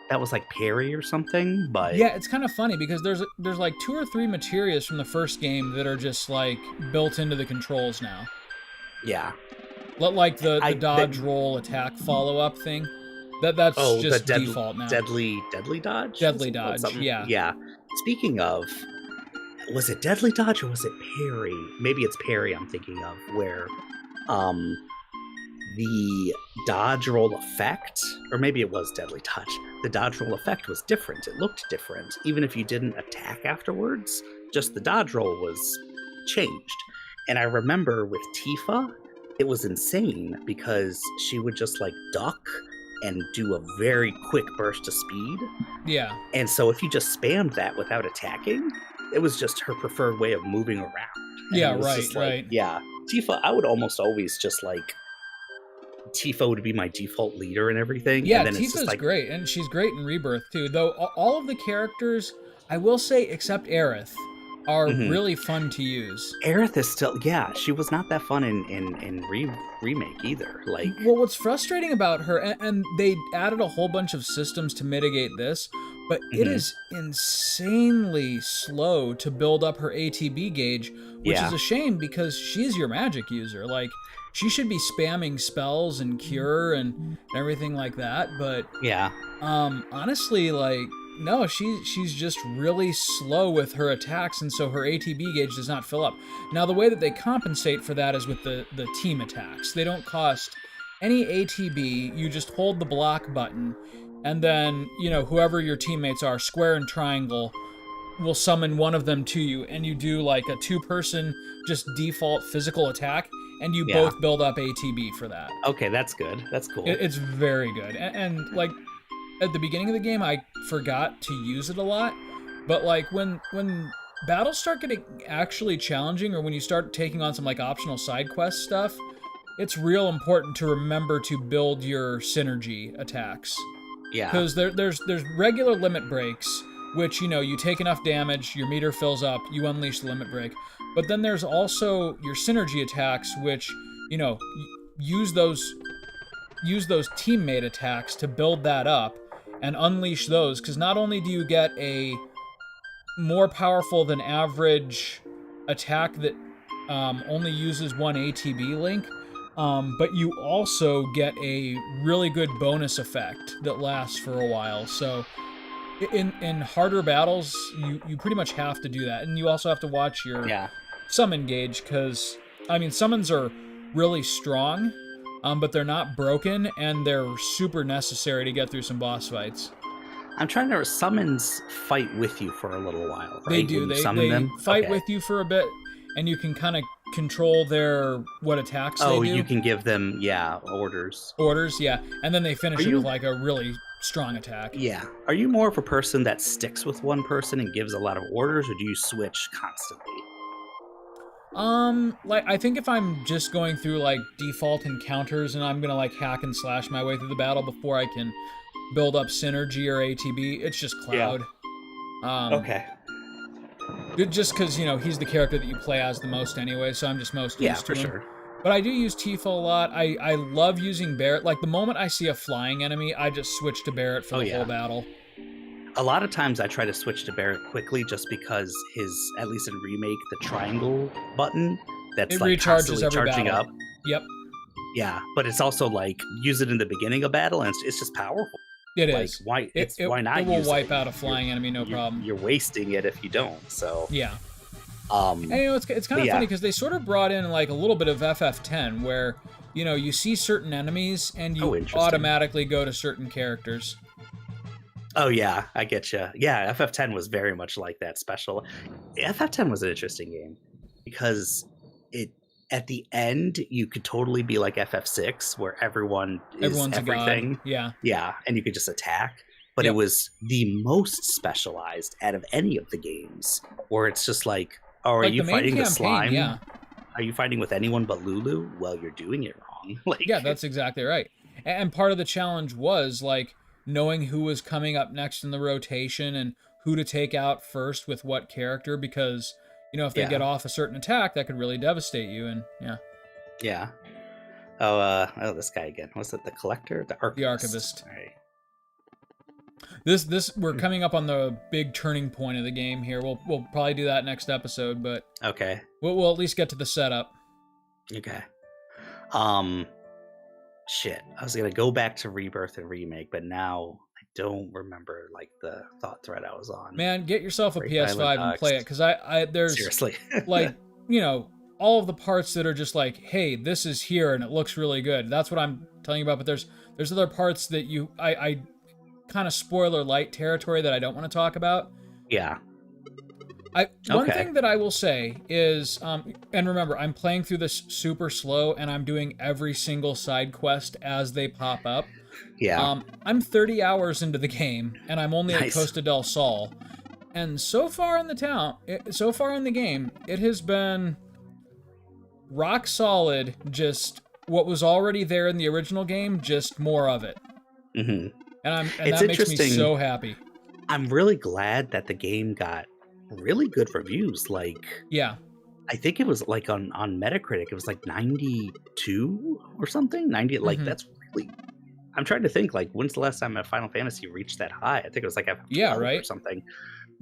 that was like parry or something, but it's kind of funny because there's like 2 or 3 materias from the first game that are just like built into the controls now. Yeah. Like the dodge roll attack follow-up thing. That's just default now. Deadly dodge? Deadly dodge, yeah. Yeah. Speaking of, was it deadly dodge or was it parry? Maybe it's parry I'm thinking of, where the dodge roll effect, or maybe it was deadly touch, the dodge roll effect was different. It looked different. Even if you didn't attack afterwards, just the dodge roll was changed. And I remember with Tifa, it was insane because she would just like duck and do a very quick burst of speed. Yeah. And so if you just spammed that without attacking, it was just her preferred way of moving around. And right. Yeah. Tifa, I would almost always just like, Tifa would be my default leader and everything. Yeah, and then Tifa's it's just great, and she's great in Rebirth too. Though all of the characters, I will say, except Aerith, are really fun to use. Aerith is still, she was not that fun in Remake either. Like, well, what's frustrating about her, and they added a whole bunch of systems to mitigate this, but it is insanely slow to build up her ATB gauge, which is a shame because she's your magic user. Like, she should be spamming spells and cure and everything like that, but honestly, like, no, she's just really slow with her attacks, and so her ATB gauge does not fill up. Now, the way that they compensate for that is with the team attacks. They don't cost any ATB. You just hold the block button, and then, whoever your teammates are, square and triangle, will summon one of them to you, and you do like a 2-person just default physical attack, and you both build up ATB for that. Okay, that's good. That's cool. It's very good. And like, at the beginning of the game, I forgot to use it a lot, but like when battles start getting actually challenging, or when you start taking on some like optional side quest stuff, it's real important to remember to build your synergy attacks. Yeah. Because there's regular limit breaks, which, you know, you take enough damage, your meter fills up, you unleash the limit break. But then there's also your synergy attacks, which, you know, use those teammate attacks to build that up and unleash those, because not only do you get a more powerful than average attack that only uses one ATB link, but you also get a really good bonus effect that lasts for a while. So in harder battles, you pretty much have to do that. And you also have to watch your summon gauge, because, I mean, summons are really strong, but they're not broken, and they're super necessary to get through some boss fights. I'm trying to... Summons fight with you for a little while, right? They do. They fight with you for a bit, and you can kind of control what attacks they do. Oh, you can give them, orders. Orders, yeah. And then they finish it with, like, a really strong attack. Yeah. Are you more of a person that sticks with one person and gives a lot of orders, or do you switch constantly? Like, I think if I'm just going through, like, default encounters and I'm gonna, like, hack and slash my way through the battle before I can build up synergy or ATB, it's just Cloud. Yeah. Okay. Just because, you know, he's the character that you play as the most anyway, so I'm just most used to him. Sure. But I do use Tifa a lot. I love using Barret. Like, the moment I see a flying enemy, I just switch to Barret for the whole battle. A lot of times I try to switch to Barret quickly just because at least in Remake, the triangle button, that's like constantly charging up. Yep. Yeah, but it's also like, use it in the beginning of battle, and it's just powerful. It is. Why not use it? It will wipe out a flying enemy, no problem. You're wasting it if you don't, so... Yeah. And, you know, it's kind of funny, because they sort of brought in, like, a little bit of FF10, where, you know, you see certain enemies, and you automatically go to certain characters. Oh, yeah, I get you. Yeah, FF10 was very much like that special. FF10 was an interesting game, because at the end, you could totally be like FF6, where everyone's everything. Yeah, and you could just attack. But it was the most specialized out of any of the games, where it's just like, oh, are you fighting the slime? Yeah. Are you fighting with anyone but Lulu? Well, you're doing it wrong. Like, yeah, that's exactly right. And part of the challenge was, like, knowing who was coming up next in the rotation and who to take out first with what character, because... You know, if they get off a certain attack, that could really devastate you, and Yeah. Oh, this guy again. Was it the Collector? The Archivist. The Archivist. All right. We're coming up on the big turning point of the game here. We'll probably do that next episode, but... Okay. We'll at least get to the setup. Okay. Shit. I was gonna go back to Rebirth and Remake, but now... don't remember like the thought thread I was on. Man, get yourself a PS5 and play it, because there's seriously like, you know, all of the parts that are just like, hey, this is here and it looks really good. That's what I'm telling you about. But there's other parts that I kind of spoiler light territory that I don't want to talk about. Yeah. One thing that I will say is, and remember, I'm playing through this super slow, and I'm doing every single side quest as they pop up. Yeah. I'm 30 hours into the game, and I'm only at Costa del Sol. And so far in the game, it has been rock solid, just what was already there in the original game, just more of it. Mm-hmm. And that makes me so happy. I'm really glad that the game got really good reviews. Like, yeah. I think it was like on Metacritic, it was like 92 or something. 90, like that's really... I'm trying to think, like, when's the last time a Final Fantasy reached that high? I think it was like right or something.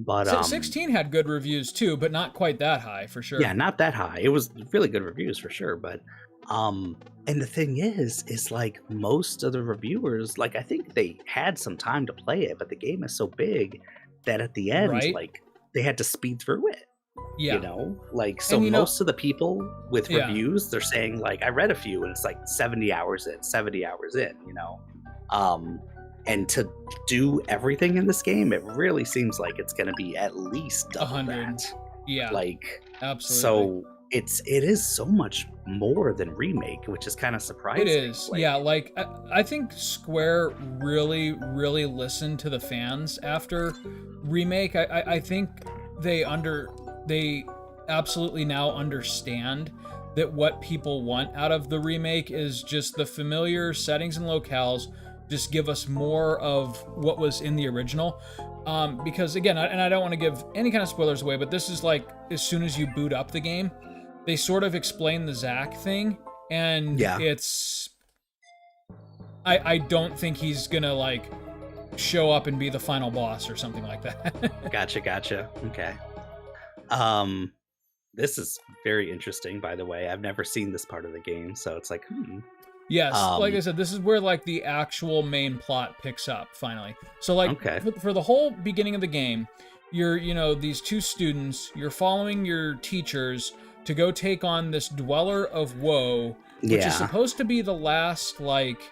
But 16 had good reviews too, but not quite that high for sure. Yeah, not that high. It was really good reviews for sure. But and the thing is like most of the reviewers, like, I think they had some time to play it, but the game is so big that at the end, like, they had to speed through it. Yeah. You know, like, so most of the people with reviews, they're saying, like, I read a few and it's like 70 hours in, you know? And to do everything in this game, it really seems like it's going to be at least double 100. that. Yeah. Like, absolutely. So it is so much more than Remake, which is kind of surprising. It is. Like, yeah. Like, I think Square really, really listened to the fans after Remake. I think they absolutely now understand that what people want out of the remake is just the familiar settings and locales, just give us more of what was in the original. Because again, I don't want to give any kind of spoilers away, but this is like, as soon as you boot up the game, they sort of explain the Zack thing, and it's... I don't think he's gonna, like, show up and be the final boss or something like that. Gotcha. Okay. This is very interesting, by the way. I've never seen this part of the game, so it's like, Yes, like I said, this is where, like, the actual main plot picks up, finally. So, like, for the whole beginning of the game, you're, you know, these two students, you're following your teachers to go take on this Dweller of Woe, which is supposed to be the last, like,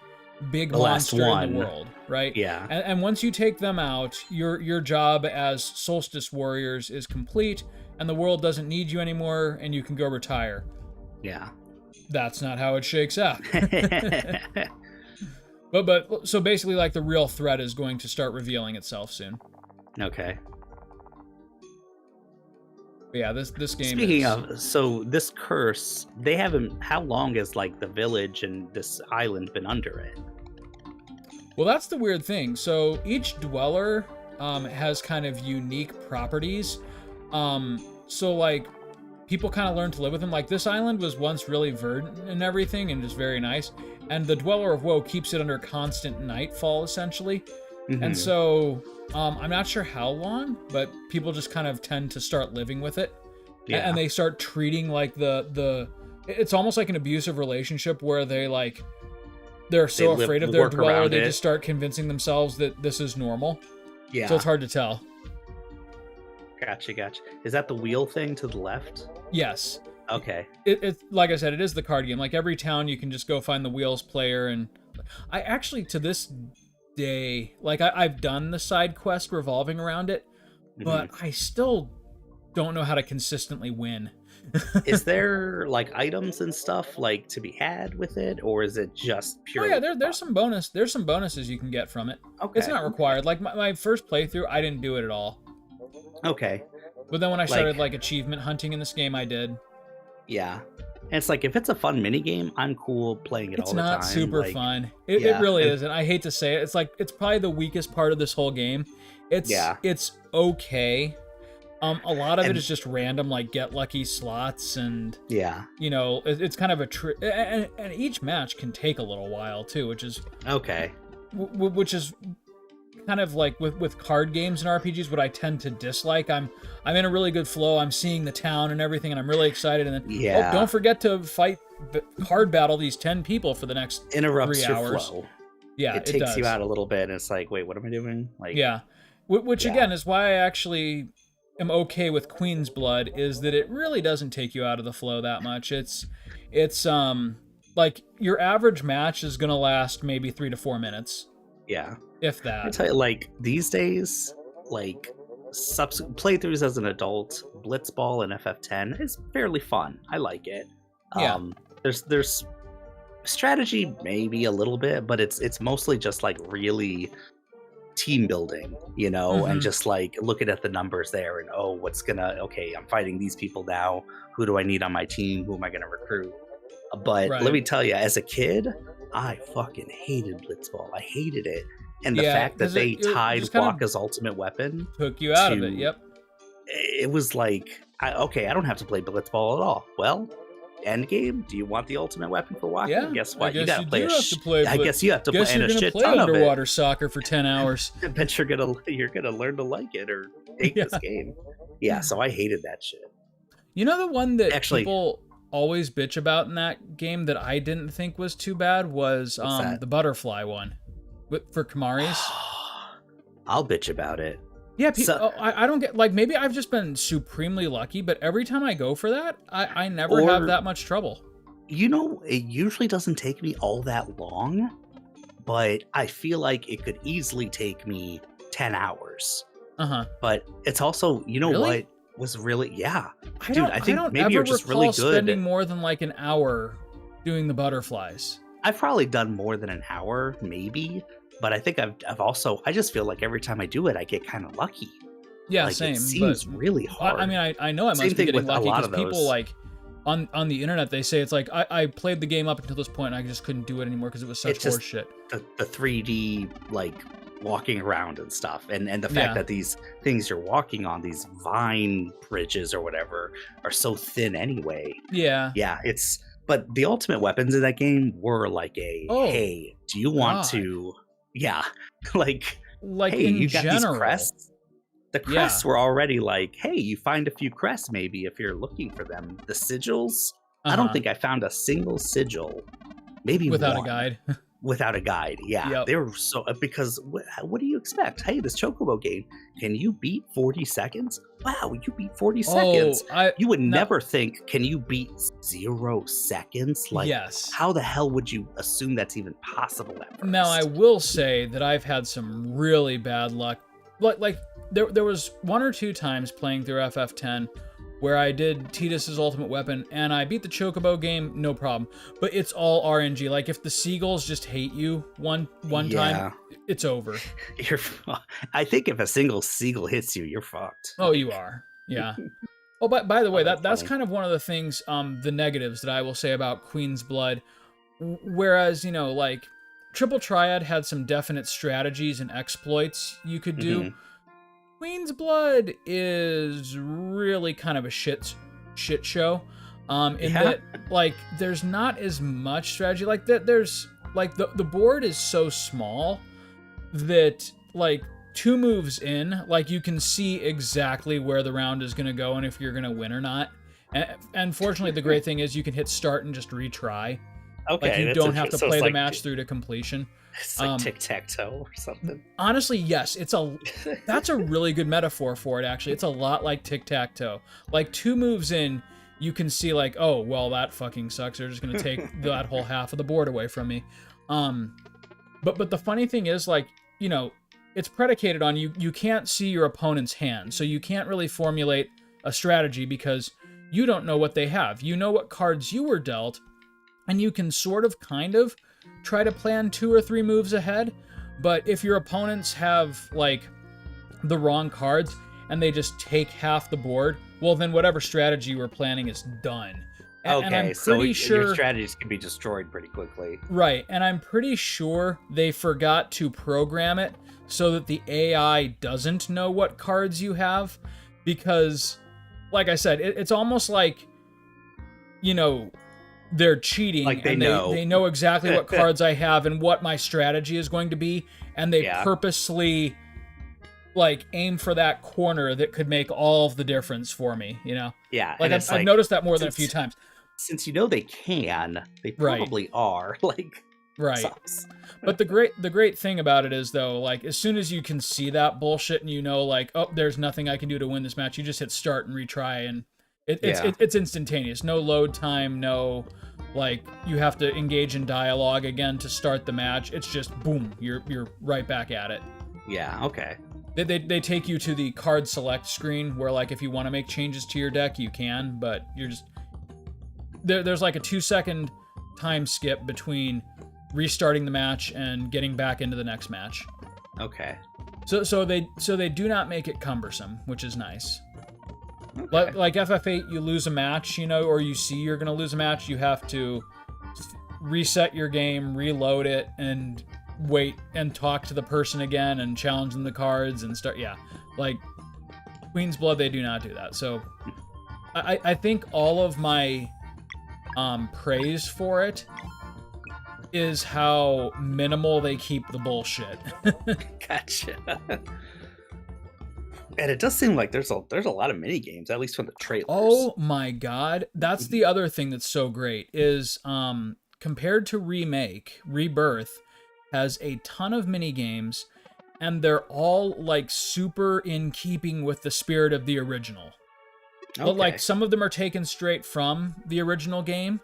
big monster in the world, right? Yeah. And once you take them out, your job as Solstice Warriors is complete, and the world doesn't need you anymore, and you can go retire. Yeah. That's not how it shakes out. but so basically, like, the real threat is going to start revealing itself soon. Okay. But yeah, this game. Speaking of, so this curse, they haven't. How long has, like, the village and this island been under it? Well, that's the weird thing. So each dweller has kind of unique properties. So, like, people kind of learn to live with them. Like, this island was once really verdant and everything, and just very nice. And the Dweller of Woe keeps it under constant nightfall, essentially. Mm-hmm. And so, I'm not sure how long, but people just kind of tend to start living with it. Yeah. And they start treating, like, it's almost like an abusive relationship where they're so afraid of their dweller, they just start convincing themselves that this is normal. Yeah. So it's hard to tell. Gotcha. Is that the wheel thing to the left? Yes. Okay. It's like I said, it is the card game. Like, every town, you can just go find the wheels player, and I actually, to this day, like, I've done the side quest revolving around it, but I still don't know how to consistently win. Is there, like, items and stuff, like, to be had with it, or is it just pure? Oh yeah, there's some bonuses you can get from it. Okay. It's not required. Like, my first playthrough, I didn't do it at all. Okay. But then when I started, like, achievement hunting in this game, I did. Yeah. And it's like, if it's a fun mini game, I'm cool playing it all the time. It's not super fun. It really isn't. I hate to say it. It's like, it's probably the weakest part of this whole game. It's okay. A lot of it is just random, like, get lucky slots, and you know, it's kind of a and each match can take a little while too, which is okay. Which is kind of like with card games and RPGs, what I tend to dislike. I'm in a really good flow. I'm seeing the town and everything, and I'm really excited. And then don't forget to card battle these 10 people for the next 3 hours. Your flow. Yeah, it takes you out a little bit, and it's like, wait, what am I doing? Like, which again is why I actually am okay with Queen's Blood, is that it really doesn't take you out of the flow that much. It's like, your average match is gonna last maybe 3 to 4 minutes. Yeah. If that. I tell you, like, these days, like, subsequent playthroughs as an adult, Blitzball and FF10 is fairly fun. I like it. Yeah. There's strategy maybe a little bit, but it's mostly just, like, really team building, you know, and just, like, looking at the numbers there and, okay, I'm fighting these people now. Who do I need on my team? Who am I going to recruit? But let me tell you, as a kid, I fucking hated Blitzball. I hated it. And the fact that they tied Wakka's ultimate weapon took you out of it. Yep. It was like, I don't have to play Blitzball at all. Well, end game, do you want the ultimate weapon for Wakka? Yeah. Guess what? You gotta play I guess you have to play a shit ton of it. Underwater soccer for 10 hours. I bet you're gonna learn to like it or hate this game. Yeah, so I hated that shit. You know, the one that people always bitch about in that game that I didn't think was too bad was the butterfly one for Kimahri's. I'll bitch about it. Yeah, I don't get, like, maybe I've just been supremely lucky, but every time I go for that, I never have that much trouble. You know, it usually doesn't take me all that long, but I feel like it could easily take me 10 hours. But it's also, you know what was really, I think maybe you're just really good. Spending more than like an hour doing the butterflies. I've probably done more than an hour, maybe. But I think I've also, I just feel like every time I do it, I get kind of lucky. Yeah, like, same. It seems really hard. I mean, I know I must be getting lucky because people, like, on the internet, they say it's like, I played the game up until this point, and I just couldn't do it anymore because it was such horseshit. The 3D, like, walking around and stuff, and the fact that these things you're walking on, these vine bridges or whatever, are so thin anyway. Yeah. But the ultimate weapons in that game were like hey, do you want to... Yeah. like hey, in you got general. These crests. The crests were already like, hey, you find a few crests maybe if you're looking for them. The sigils, I don't think I found a single sigil. Maybe without one. a guide. Without a guide, yeah. Yep. They were so... Because what do you expect? Hey, this Chocobo game, can you beat 40 seconds? Wow, you beat 40 seconds. You would never think, can you beat 0 seconds? Like, yes. How the hell would you assume that's even possible at first? Now, I will say that I've had some really bad luck. Like there was 1 or 2 times playing through FF10 where I did Tidus's ultimate weapon, and I beat the Chocobo game, no problem. But it's all RNG. Like, if the seagulls just hate you one time, it's over. I think if a single seagull hits you, you're fucked. Oh, you are. Yeah. Oh, by the way, that's kind of one of the things, the negatives that I will say about Queen's Blood. Whereas, like, Triple Triad had some definite strategies and exploits you could do. Mm-hmm. Queen's Blood is really kind of a shit show. That, like, there's not as much strategy. Like, there's, like, the board is so small that, like, 2 moves in, like, you can see exactly where the round is going to go and if you're going to win or not. And fortunately, the great thing is you can hit start and just retry. Okay. Like, you don't have to play the match through to completion. It's like tic-tac-toe or something. Honestly, yes. That's a really good metaphor for it, actually. It's a lot like tic-tac-toe. Like, 2 moves in, you can see, like, oh, well, that fucking sucks. They're just going to take that whole half of the board away from me. But the funny thing is, like, it's predicated on you can't see your opponent's hand. So you can't really formulate a strategy because you don't know what they have. You know what cards you were dealt, and you can sort of, kind of, try to plan 2 or 3 moves ahead, but if your opponents have, like, the wrong cards and they just take half the board, well, then whatever strategy you were planning is done. And I'm pretty sure your strategies can be destroyed pretty quickly. Right, and I'm pretty sure they forgot to program it so that the AI doesn't know what cards you have, because, like I said, it's almost like, they're cheating, like they know exactly what cards I have and what my strategy is going to be, and they purposely, like, aim for that corner that could make all of the difference for me, Yeah. Like, I've noticed that more than a few times. Since they can, they probably are. Like, right. Sucks. But the great thing about it is, though, like, as soon as you can see that bullshit and like, oh, there's nothing I can do to win this match, you just hit start and retry, and it's instantaneous. No load time, no, like, you have to engage in dialogue again to start the match. It's just boom, you're right back at it. Yeah, okay. They take you to the card select screen where, like, if you want to make changes to your deck, you can, but you're just there's like a 2-second time skip between restarting the match and getting back into the next match. Okay. So they do not make it cumbersome, which is nice. Okay. Like FF8, you lose a match, or you see you're gonna lose a match, you have to reset your game, reload it, and wait and talk to the person again and challenge them the cards and start. Yeah, like Queen's Blood, they do not do that. So I think all of my praise for it is how minimal they keep the bullshit. Gotcha. And it does seem like there's a lot of mini games, at least from the trailers. Oh my god, that's the other thing that's so great is compared to Remake, Rebirth has a ton of mini games, and they're all, like, super in keeping with the spirit of the original. Okay. But, like, some of them are taken straight from the original game,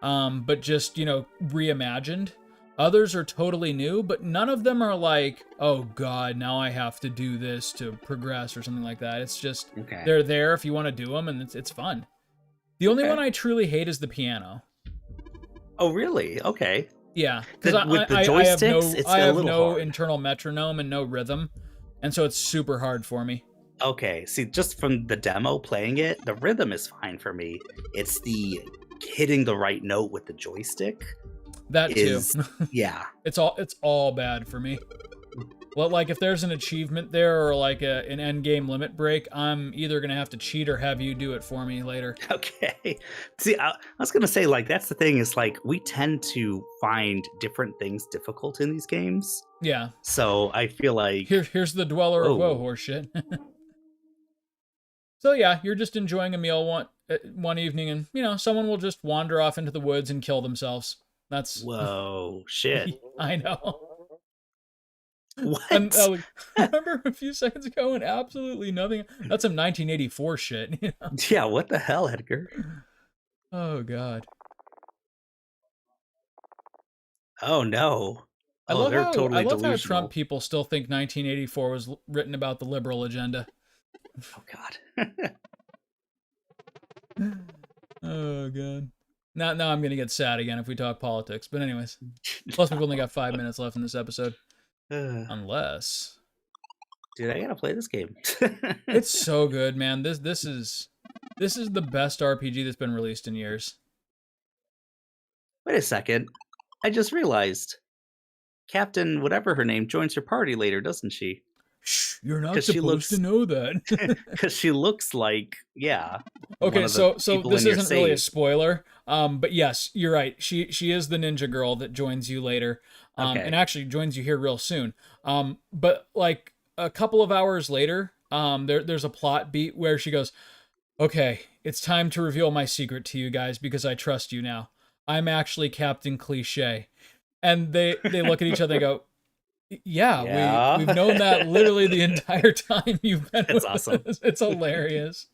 but just, reimagined. Others are totally new, but none of them are like, oh god, now I have to do this to progress or something like that. It's just, they're there if you want to do them, and it's fun. The only one I truly hate is the piano. Oh, really? Okay. Yeah, because I have no internal metronome and no rhythm, and so it's super hard for me. Okay, see, just from the demo playing it, the rhythm is fine for me. It's the hitting the right note with the joystick. That too. Yeah. It's all bad for me. Well, like if there's an achievement there or like an end game limit break, I'm either gonna have to cheat or have you do it for me later. Okay. See, I was gonna say, like, that's the thing is, like, we tend to find different things difficult in these games. Yeah. So I feel like here's the Dweller of Woe horseshit. So yeah, you're just enjoying a meal one evening, and you know someone will just wander off into the woods and kill themselves. That's whoa, shit. I know. What? And remember a few seconds ago, and absolutely nothing. That's some 1984 shit. You know? Yeah, what the hell, Edgar? Oh god. Oh no. I love they're totally delusional. how Trump people still think 1984 was written about the liberal agenda. Oh god. Oh god. Now I'm gonna get sad again if we talk politics. But anyways, plus we've only got 5 minutes left in this episode. Unless, dude, I gotta play this game. It's so good, man. This is the best RPG that's been released in years. Wait a second. I just realized Captain whatever her name joins your party later, doesn't she? Shh, you're not supposed to know that. Because she looks like, yeah. Okay, so this isn't really a spoiler. But yes, you're right. She is the ninja girl that joins you later. And actually joins you here real soon. But like a couple of hours later, there's a plot beat where she goes, "Okay, it's time to reveal my secret to you guys because I trust you now. I'm actually Captain Cliche." And they look at each other and go, yeah. We've known that literally the entire time you've been with awesome. us. It's hilarious.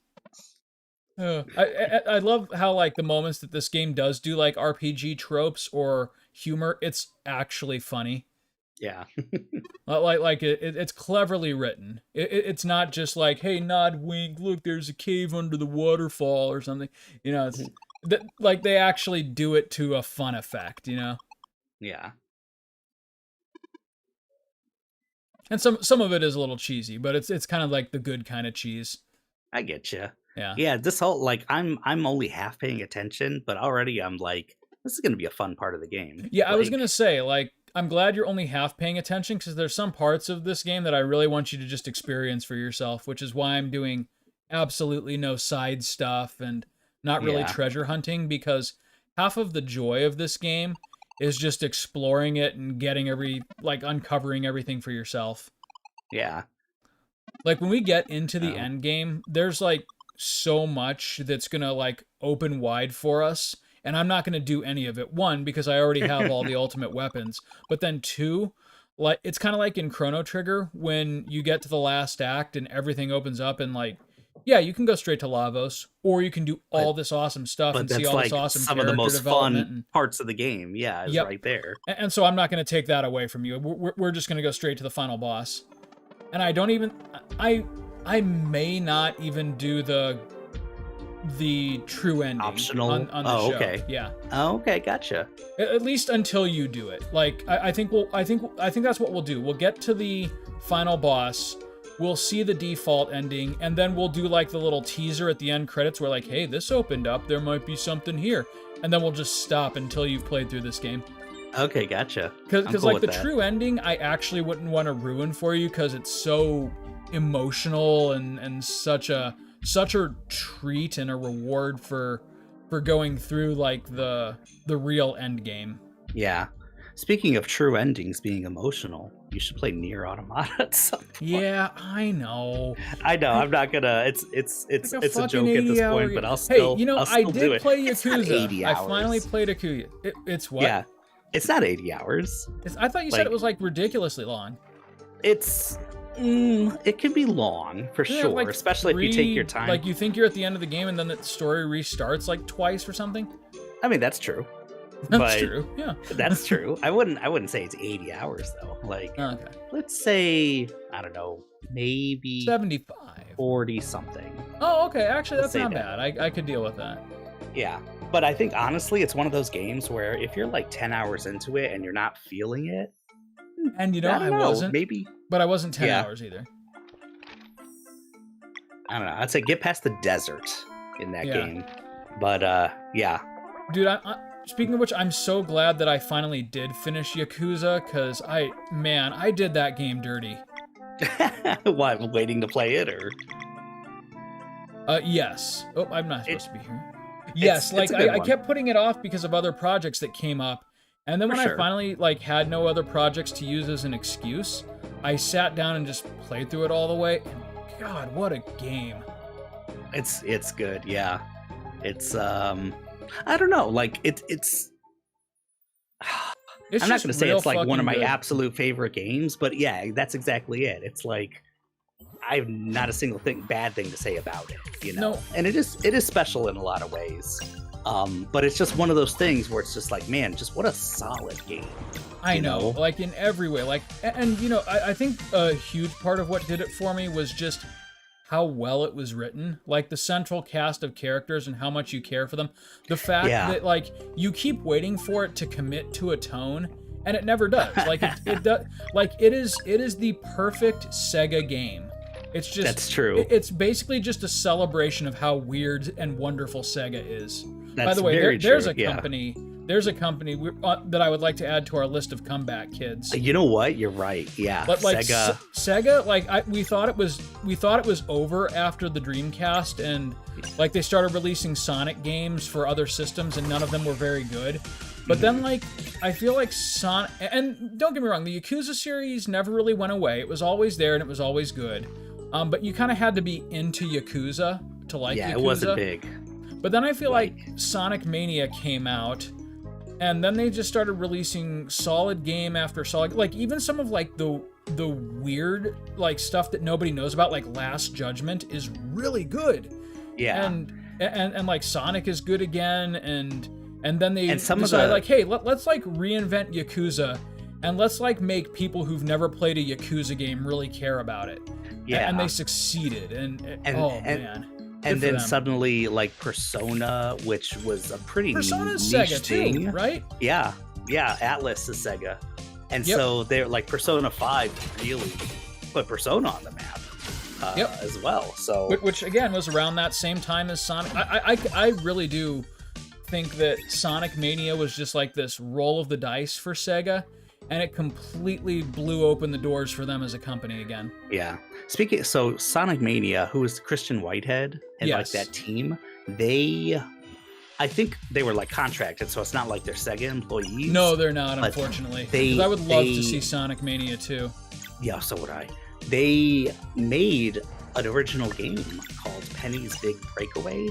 I love how like the moments that this game does do like RPG tropes or humor, it's actually funny. Yeah. it's cleverly written. It's not just like, hey, nod, wink, look, there's a cave under the waterfall or something. You know, it's like they actually do it to a fun effect, you know? Yeah. And some of it is a little cheesy, but it's kind of like the good kind of cheese. I get you. Yeah. Yeah, this whole like I'm only half paying attention, but already I'm like, this is going to be a fun part of the game. Yeah, I was going to say, like, I'm glad you're only half paying attention because there's some parts of this game that I really want you to just experience for yourself, which is why I'm doing absolutely no side stuff and not really treasure hunting, because half of the joy of this game is just exploring it and getting uncovering everything for yourself. Yeah. Like when we get into the end game, there's like so much that's going to like open wide for us. And I'm not going to do any of it. One, because I already have all the ultimate weapons. But then two, like it's kind of like in Chrono Trigger when you get to the last act and everything opens up and like, yeah, you can go straight to Lavos, or you can do all this awesome stuff and see all this awesome some of the most fun parts of the game. Yeah, is right there. And so I'm not going to take that away from you. We're just going to go straight to the final boss. And I don't even, I may not even do the true ending optional on the show. Okay. Yeah. Oh, okay, gotcha. At least until you do it. Like I think that's what we'll do. We'll get to the final boss. We'll see the default ending, and then we'll do like the little teaser at the end credits where like, hey, this opened up. There might be something here, and then we'll just stop until you've played through this game. Okay, gotcha. Because like the true ending, I actually wouldn't want to ruin for you because it's so emotional and such a treat and a reward for going through like the real end game. Yeah. Speaking of true endings being emotional, you should play Nier Automata at some point. Yeah, I know. I'm not gonna. It's a joke at this point, but I'll still. Hey, you know, I did play Yakuza. It's not 80 hours. I finally played Yakuza. It's what? Yeah, it's not 80 hours. I thought you said it was like ridiculously long. It's. It can be long for sure, like especially if you take your time. Like you think you're at the end of the game and then the story restarts like twice or something. I mean, that's true. That's true. Yeah, that's true. I wouldn't say it's 80 hours though. Like, let's say I don't know, maybe 75, 40 something. Oh, okay. Actually, that's not bad. I could deal with that. Yeah, but I think honestly, it's one of those games where if you're like 10 hours into it and you're not feeling it, and you know, I wasn't. Maybe. But I wasn't 10 hours either. I don't know. I'd say get past the desert in that game. But yeah. Dude, speaking of which, I'm so glad that I finally did finish Yakuza, because I did that game dirty. Why, waiting to play it, or? Yes. Oh, I'm not supposed to be here. Yes, I kept putting it off because of other projects that came up, and then when I finally had no other projects to use as an excuse, I sat down and just played through it all the way. And God, what a game! It's good, yeah. It's I don't know, it's I'm not going to say it's one of my absolute favorite games, but yeah, that's exactly it. It's I have not a single bad thing to say about it, No. And it is special in a lot of ways. But it's just one of those things where it's just man, just what a solid game. I know, in every way, and I think a huge part of what did it for me was just how well it was written, the central cast of characters and how much you care for them. The fact that you keep waiting for it to commit to a tone, and it never does. It does. It is the perfect Sega game. It's just that's true. It's basically just a celebration of how weird and wonderful Sega is. That's By the way, very there's true. a company. There's a company that I would like to add to our list of comeback kids. You know what? You're right. Yeah, but Sega. Sega, we thought it was over after the Dreamcast, and they started releasing Sonic games for other systems, and none of them were very good. But then I feel like Sonic, and don't get me wrong, the Yakuza series never really went away. It was always there, and it was always good. But you kind of had to be into Yakuza to Yakuza. Yeah, it wasn't big. But then I feel like Sonic Mania came out, and then they just started releasing solid game after solid, even some of the weird stuff that nobody knows about, Last Judgment is really good. Yeah. And Sonic is good again, and then they decided hey, let's reinvent Yakuza, and let's make people who've never played a Yakuza game really care about it. Yeah. And they succeeded, man. And then suddenly, Persona, which was a pretty Persona's niche Sega thing. too, right? Yeah, Atlas is Sega, and so they're Persona 5 really put Persona on the map as well. So, which again was around that same time as Sonic. I really do think that Sonic Mania was just this roll of the dice for Sega, and it completely blew open the doors for them as a company again. Yeah. So Sonic Mania, who was Christian Whitehead and that team, I think they were contracted, so it's not they're Sega employees. No, they're not, unfortunately. Because I would love to see Sonic Mania too. Yeah, so would I. They made an original game called Penny's Big Breakaway,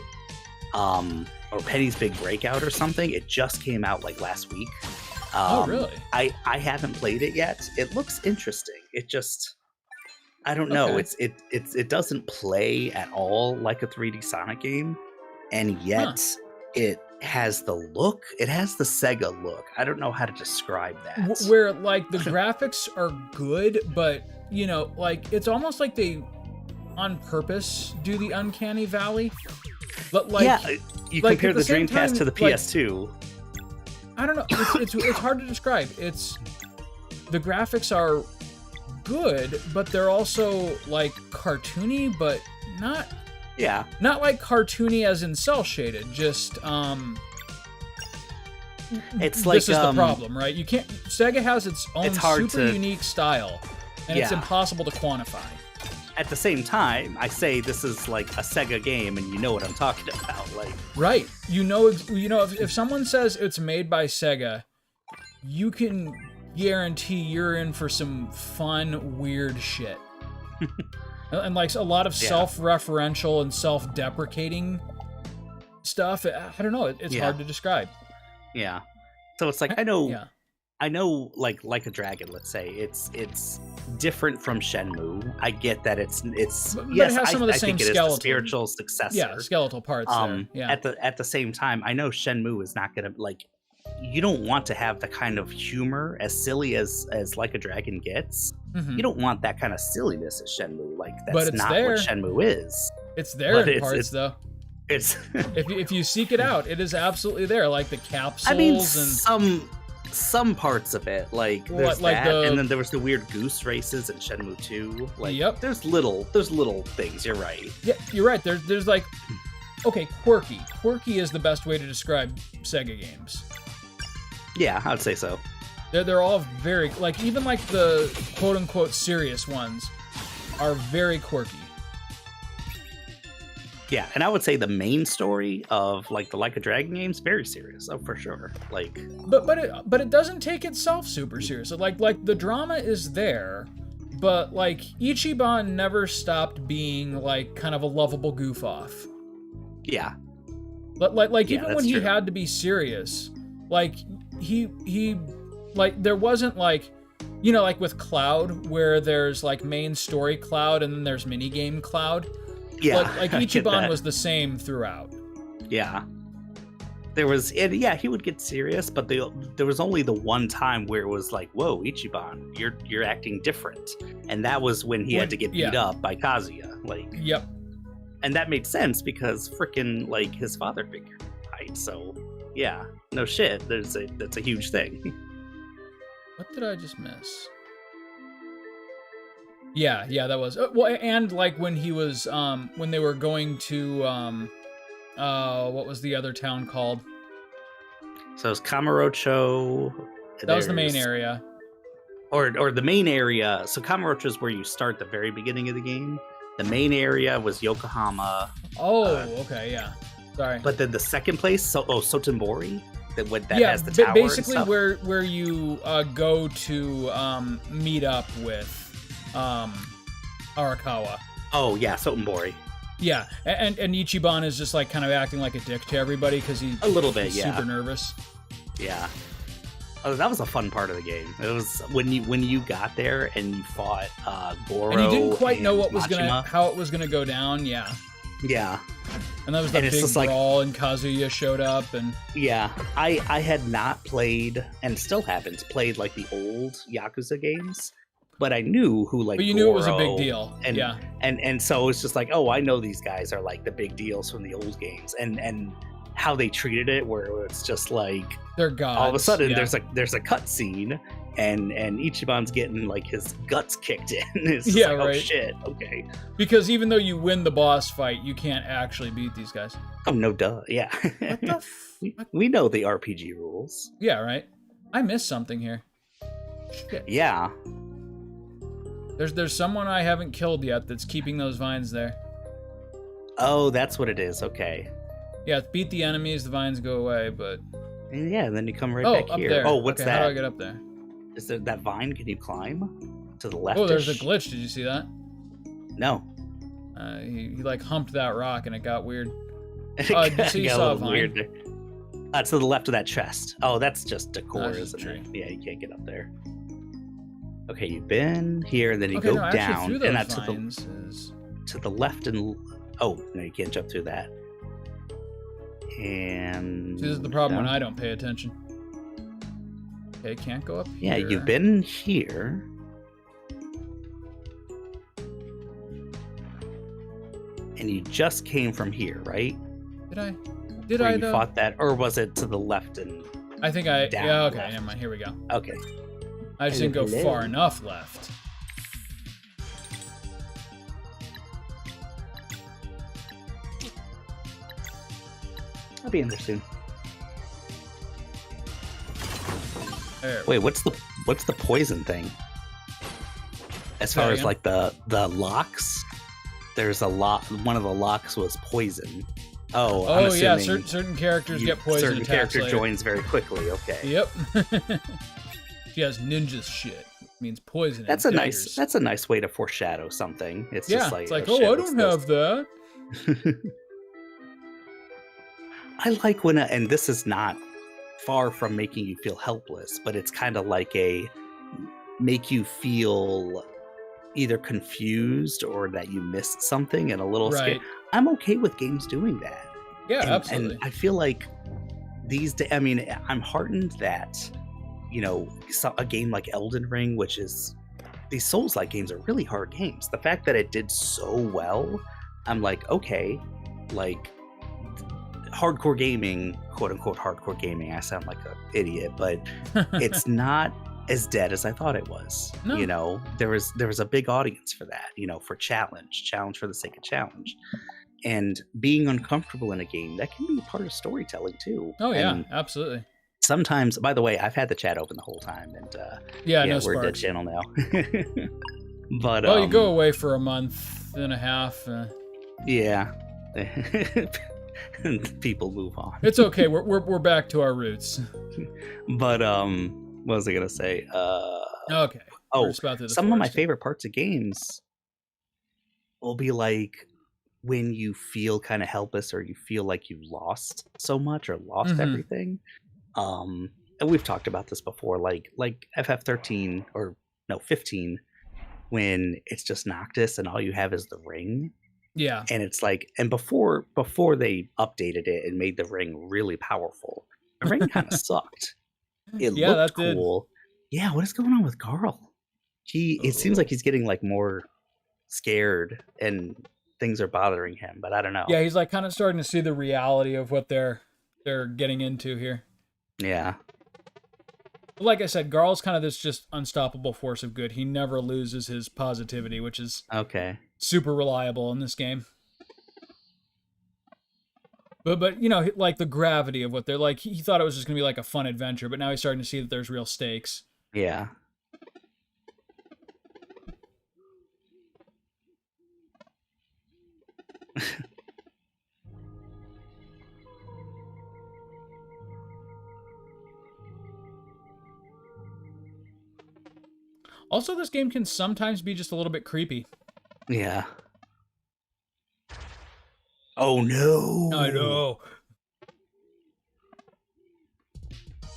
or Penny's Big Breakout or something. It just came out last week. Oh, really? I haven't played it yet. It looks interesting. It just, I don't know. Okay. It doesn't play at all like a 3D Sonic game, and yet it has the look. It has the Sega look. I don't know how to describe that. Where the graphics are good, but it's almost like they on purpose do the Uncanny Valley. But you compare the Dreamcast to the PS2. I don't know. It's hard to describe. The graphics are good, but they're also cartoony, but not. Yeah. Not cartoony as in cell shaded. Just It's this is the problem, right? You can't. Sega has its own super unique style, and it's impossible to quantify. At the same time, I say this is a Sega game, and you know what I'm talking about. Right. If someone says it's made by Sega, you can guarantee you're in for some fun, weird shit. And a lot of self-referential and self-deprecating stuff. I don't know. It's hard to describe. Yeah. So it's I know, like a Dragon, let's say, it's different from Shenmue. I get that it's but yes, it has some of the same think it is the spiritual successor. Yeah, skeletal parts. There. Yeah. At the same time, I know Shenmue is not gonna you don't want to have the kind of humor as silly as Like a Dragon gets. Mm-hmm. You don't want that kind of silliness as Shenmue. That's not what Shenmue is. It's there in parts though. It's if you seek it out, it is absolutely there. The capsules some parts of it, like there's like that, and then there was the weird goose races in Shenmue 2. Like, yep. there's little things. You're right. Yeah, you're right. There's like, okay, quirky. Quirky is the best way to describe Sega games. Yeah, I would say so. They're all very, like, even like the quote unquote serious ones are very quirky. Yeah, and I would say the main story of like the Like a Dragon games very serious, for sure. Like, but it doesn't take itself super seriously. Like the drama is there, but like Ichiban never stopped being like kind of a lovable goof off. Yeah. But like even when he had to be serious, like he like there wasn't like, you know, like with Cloud where there's like main story Cloud and then there's minigame Cloud. Yeah, like Ichiban was the same throughout. Yeah, there was, yeah, he would get serious, but there was only the one time where it was like, "Whoa, Ichiban, you're acting different," and that was when he had to get beat up by Kazuya. Like, yep, and that made sense because freaking like his father figure, right? So, yeah, no shit. That's a huge thing. What did I just miss? Yeah, that was well, and like when he was when they were going to what was the other town called? So it's Kamurocho. That was the main area. Or the main area. So Kamurocho is where you start the very beginning of the game. The main area was Yokohama. Oh, okay, yeah. Sorry. But then the second place, Sotenbori, that has the tower. Basically and stuff. where you go to meet up with Arakawa. Oh yeah, Sotenbori. Yeah, and Ichiban is just like kind of acting like a dick to everybody because he's a little bit super nervous. Yeah. Oh, that was a fun part of the game. It was when you got there and you fought Goro, and you didn't quite know what was Majima. how it was gonna go down. Yeah. Yeah. And that was the big brawl, and Kazuya showed up, and yeah, I had not played, and still haven't played like the old Yakuza games. But I knew who like. But you Goro, knew it was a big deal, and, yeah. And so it's just like, oh, I know these guys are like the big deals from the old games, and how they treated it, where it's just like they're gods. All of a sudden, there's a cut scene, and Ichiban's getting like his guts kicked in. It's just like, right. Oh shit, okay. Because even though you win the boss fight, you can't actually beat these guys. Oh no, duh, yeah. What the we know the RPG rules. Yeah, right. I missed something here. Shit. Yeah. There's someone I haven't killed yet that's keeping those vines there. Oh, that's what it is. Okay. Yeah, beat the enemies, the vines go away, but... And yeah, and then you come right back up here. There. Oh, what's that? How do I get up there? Is there that vine? Can you climb? To the left? Oh, there's a glitch. Did you see that? No. He like humped that rock and it got weird. You saw a vine? Weird. To the left of that chest. Oh, that's just decor, isn't it? Yeah, you can't get up there. Okay, you've been here, and then you go down, and that's to the left, and oh no, you can't jump through that. And this is the problem when I don't pay attention. Okay, can't go up here. Yeah, you've been here. And you just came from here, right? Did I? Where you fought that, or was it to the left and? I think I. Down yeah. Okay. left. Never mind. Here we go. Okay. I just didn't go far enough left. That'll be interesting. There. Wait, what's the poison thing? As far as like the locks, there's a lock. One of the locks was poison. Oh, I'm yeah. Certain characters get poison. Certain character joins very quickly. Okay. Yep. She has ninja shit. It means poison. That's a nice way to foreshadow something. It's just like, it's like, I don't have that. I like when, and this is not far from making you feel helpless, but it's kind of like make you feel either confused or that you missed something and a little scared. I'm okay with games doing that. Yeah, absolutely. And I feel like I'm heartened that, a game like Elden Ring, which is, these Souls-like games are really hard games. The fact that it did so well, I'm like, okay, like, hardcore gaming, quote unquote hardcore gaming, I sound like an idiot, but it's not as dead as I thought it was. No. You know, there was a big audience for that, you know, for challenge for the sake of challenge. And being uncomfortable in a game, that can be part of storytelling too. Oh yeah, and absolutely. Sometimes, by the way, I've had the chat open the whole time, and no we're a dead channel now. But you go away for a month and a half. Yeah. And people move on. It's okay. We're back to our roots. But what was I gonna say? Okay. Some of my favorite parts of games will be like when you feel kind of helpless, or you feel like you lost so much or lost everything. And we've talked about this before, like FF13 or no 15, when it's just Noctis and all you have is the ring. Yeah. And it's like, and before they updated it and made the ring really powerful, the ring kind of sucked. It looked cool. Yeah, what is going on with Garl? It seems like he's getting like more scared and things are bothering him, but I don't know. Yeah, he's like kind of starting to see the reality of what they're getting into here. Yeah. Like I said, Garl's kind of this just unstoppable force of good. He never loses his positivity, which is super reliable in this game. But you know, like the gravity of what they're like, he thought it was just gonna be like a fun adventure, but now he's starting to see that there's real stakes. Yeah. Also, this game can sometimes be just a little bit creepy. Yeah. Oh no! I know.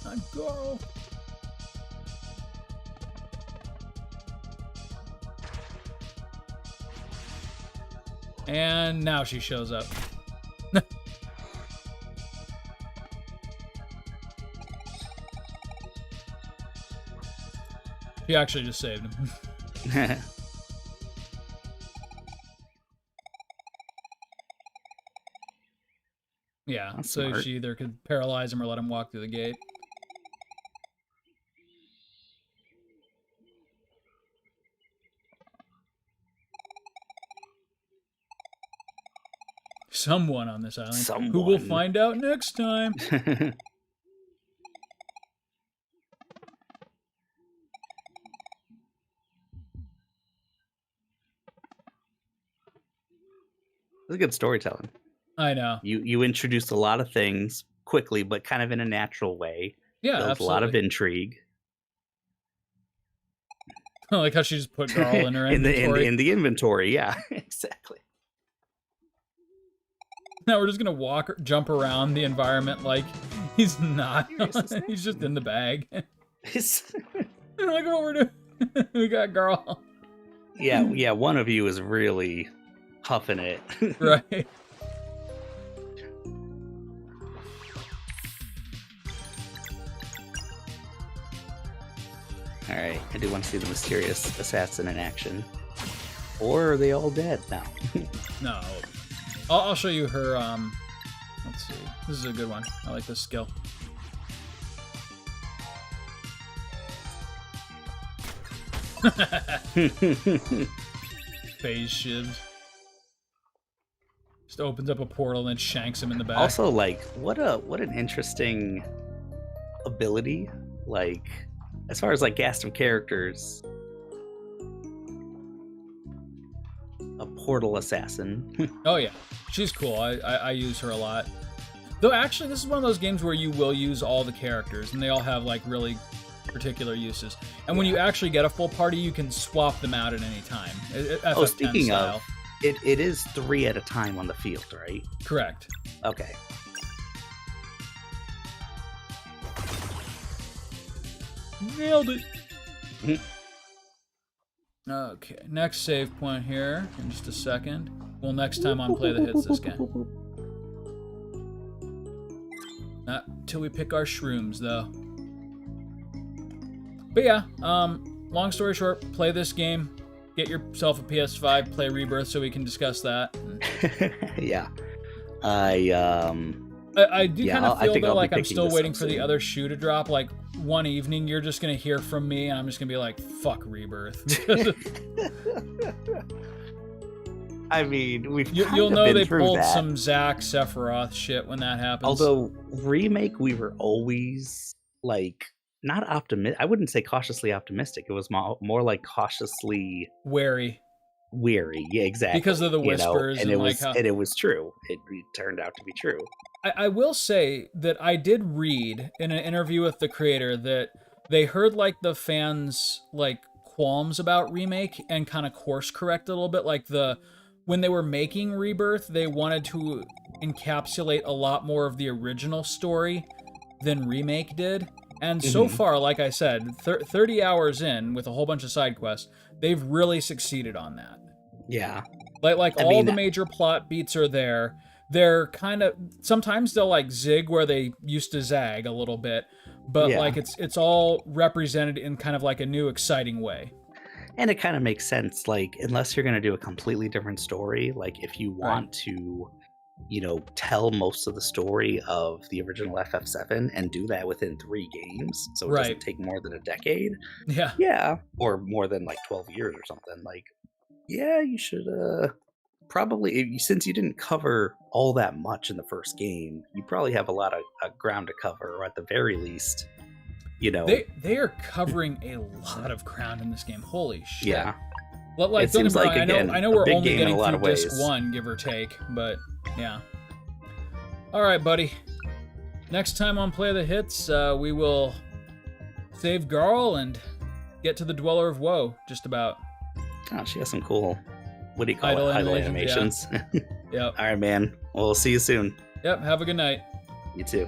I'm Garl. And now she shows up. He actually just saved him. Yeah, that's so smart. she either could paralyze him or let him walk through the gate. Someone on this island. Who will find out next time. It's good storytelling. I know. You introduced a lot of things quickly, but kind of in a natural way. Yeah, built absolutely. A lot of intrigue. I like how she just put Garl in her inventory. in the inventory, yeah, exactly. Now we're just gonna jump around the environment like he's not. He's just in the bag. Like, what we're doing? We got Garl. Yeah. One of you is really huffing it. Right. All right, I do want to see the mysterious assassin in action. Or are they all dead now? No. I'll show you her, let's see. This is a good one. I like this skill. Phase shivs. Just opens up a portal and then shanks him in the back. Also, like, what an interesting ability. Like, as far as like cast of characters, a portal assassin. Oh yeah, she's cool. I use her a lot. Though actually, this is one of those games where you will use all the characters, and they all have like really particular uses. And when you actually get a full party, you can swap them out at any time. Oh, speaking of, it is 3 at a time on the field, right? Correct. Okay. Nailed it. Okay, next save point here in just a second. Well, next time on Play the Hits this game. Not till we pick our shrooms, though. But yeah, long story short, play this game. Get yourself a PS5, play Rebirth so we can discuss that. Yeah. I I do kind of feel though like I'm still waiting for the other shoe to drop. Like one evening, you're just gonna hear from me, and I'm just gonna be like, "Fuck Rebirth." I mean, you'll know they pulled some Zack Sephiroth shit when that happens. Although remake, we were always like not optimistic. I wouldn't say cautiously optimistic. It was more like cautiously wary. Yeah, exactly. Because of the whispers, and it was true. It turned out to be true. I will say that I did read in an interview with the creator that they heard like the fans like qualms about remake and kind of course correct a little bit. Like when they were making Rebirth, they wanted to encapsulate a lot more of the original story than remake did. And so far, like I said, 30 hours in with a whole bunch of side quests, they've really succeeded on that. Yeah. Like all the major plot beats are there. They're kind of, sometimes they'll like zig where they used to zag a little bit, but like it's all represented in kind of like a new exciting way. And it kind of makes sense, like, unless you're going to do a completely different story, like if you want to, you know, tell most of the story of the original FF7 and do that within 3 games, so it doesn't take more than a decade. Yeah. Or more than like 12 years or something. Like, yeah, you should probably, since you didn't cover all that much in the first game, you probably have a lot of ground to cover, or at the very least, you know. They are covering a lot of ground in this game. Holy shit. Yeah. Like, it seems like, again, I know we're only getting through disc 1, give or take, but yeah. All right, buddy. Next time on Play the Hits, we will save Garl and get to the Dweller of Woe, just about. Oh, she has some cool, what do you call it? Idle animations. Yeah. Yep. All right, man. We'll see you soon. Yep. Have a good night. You too.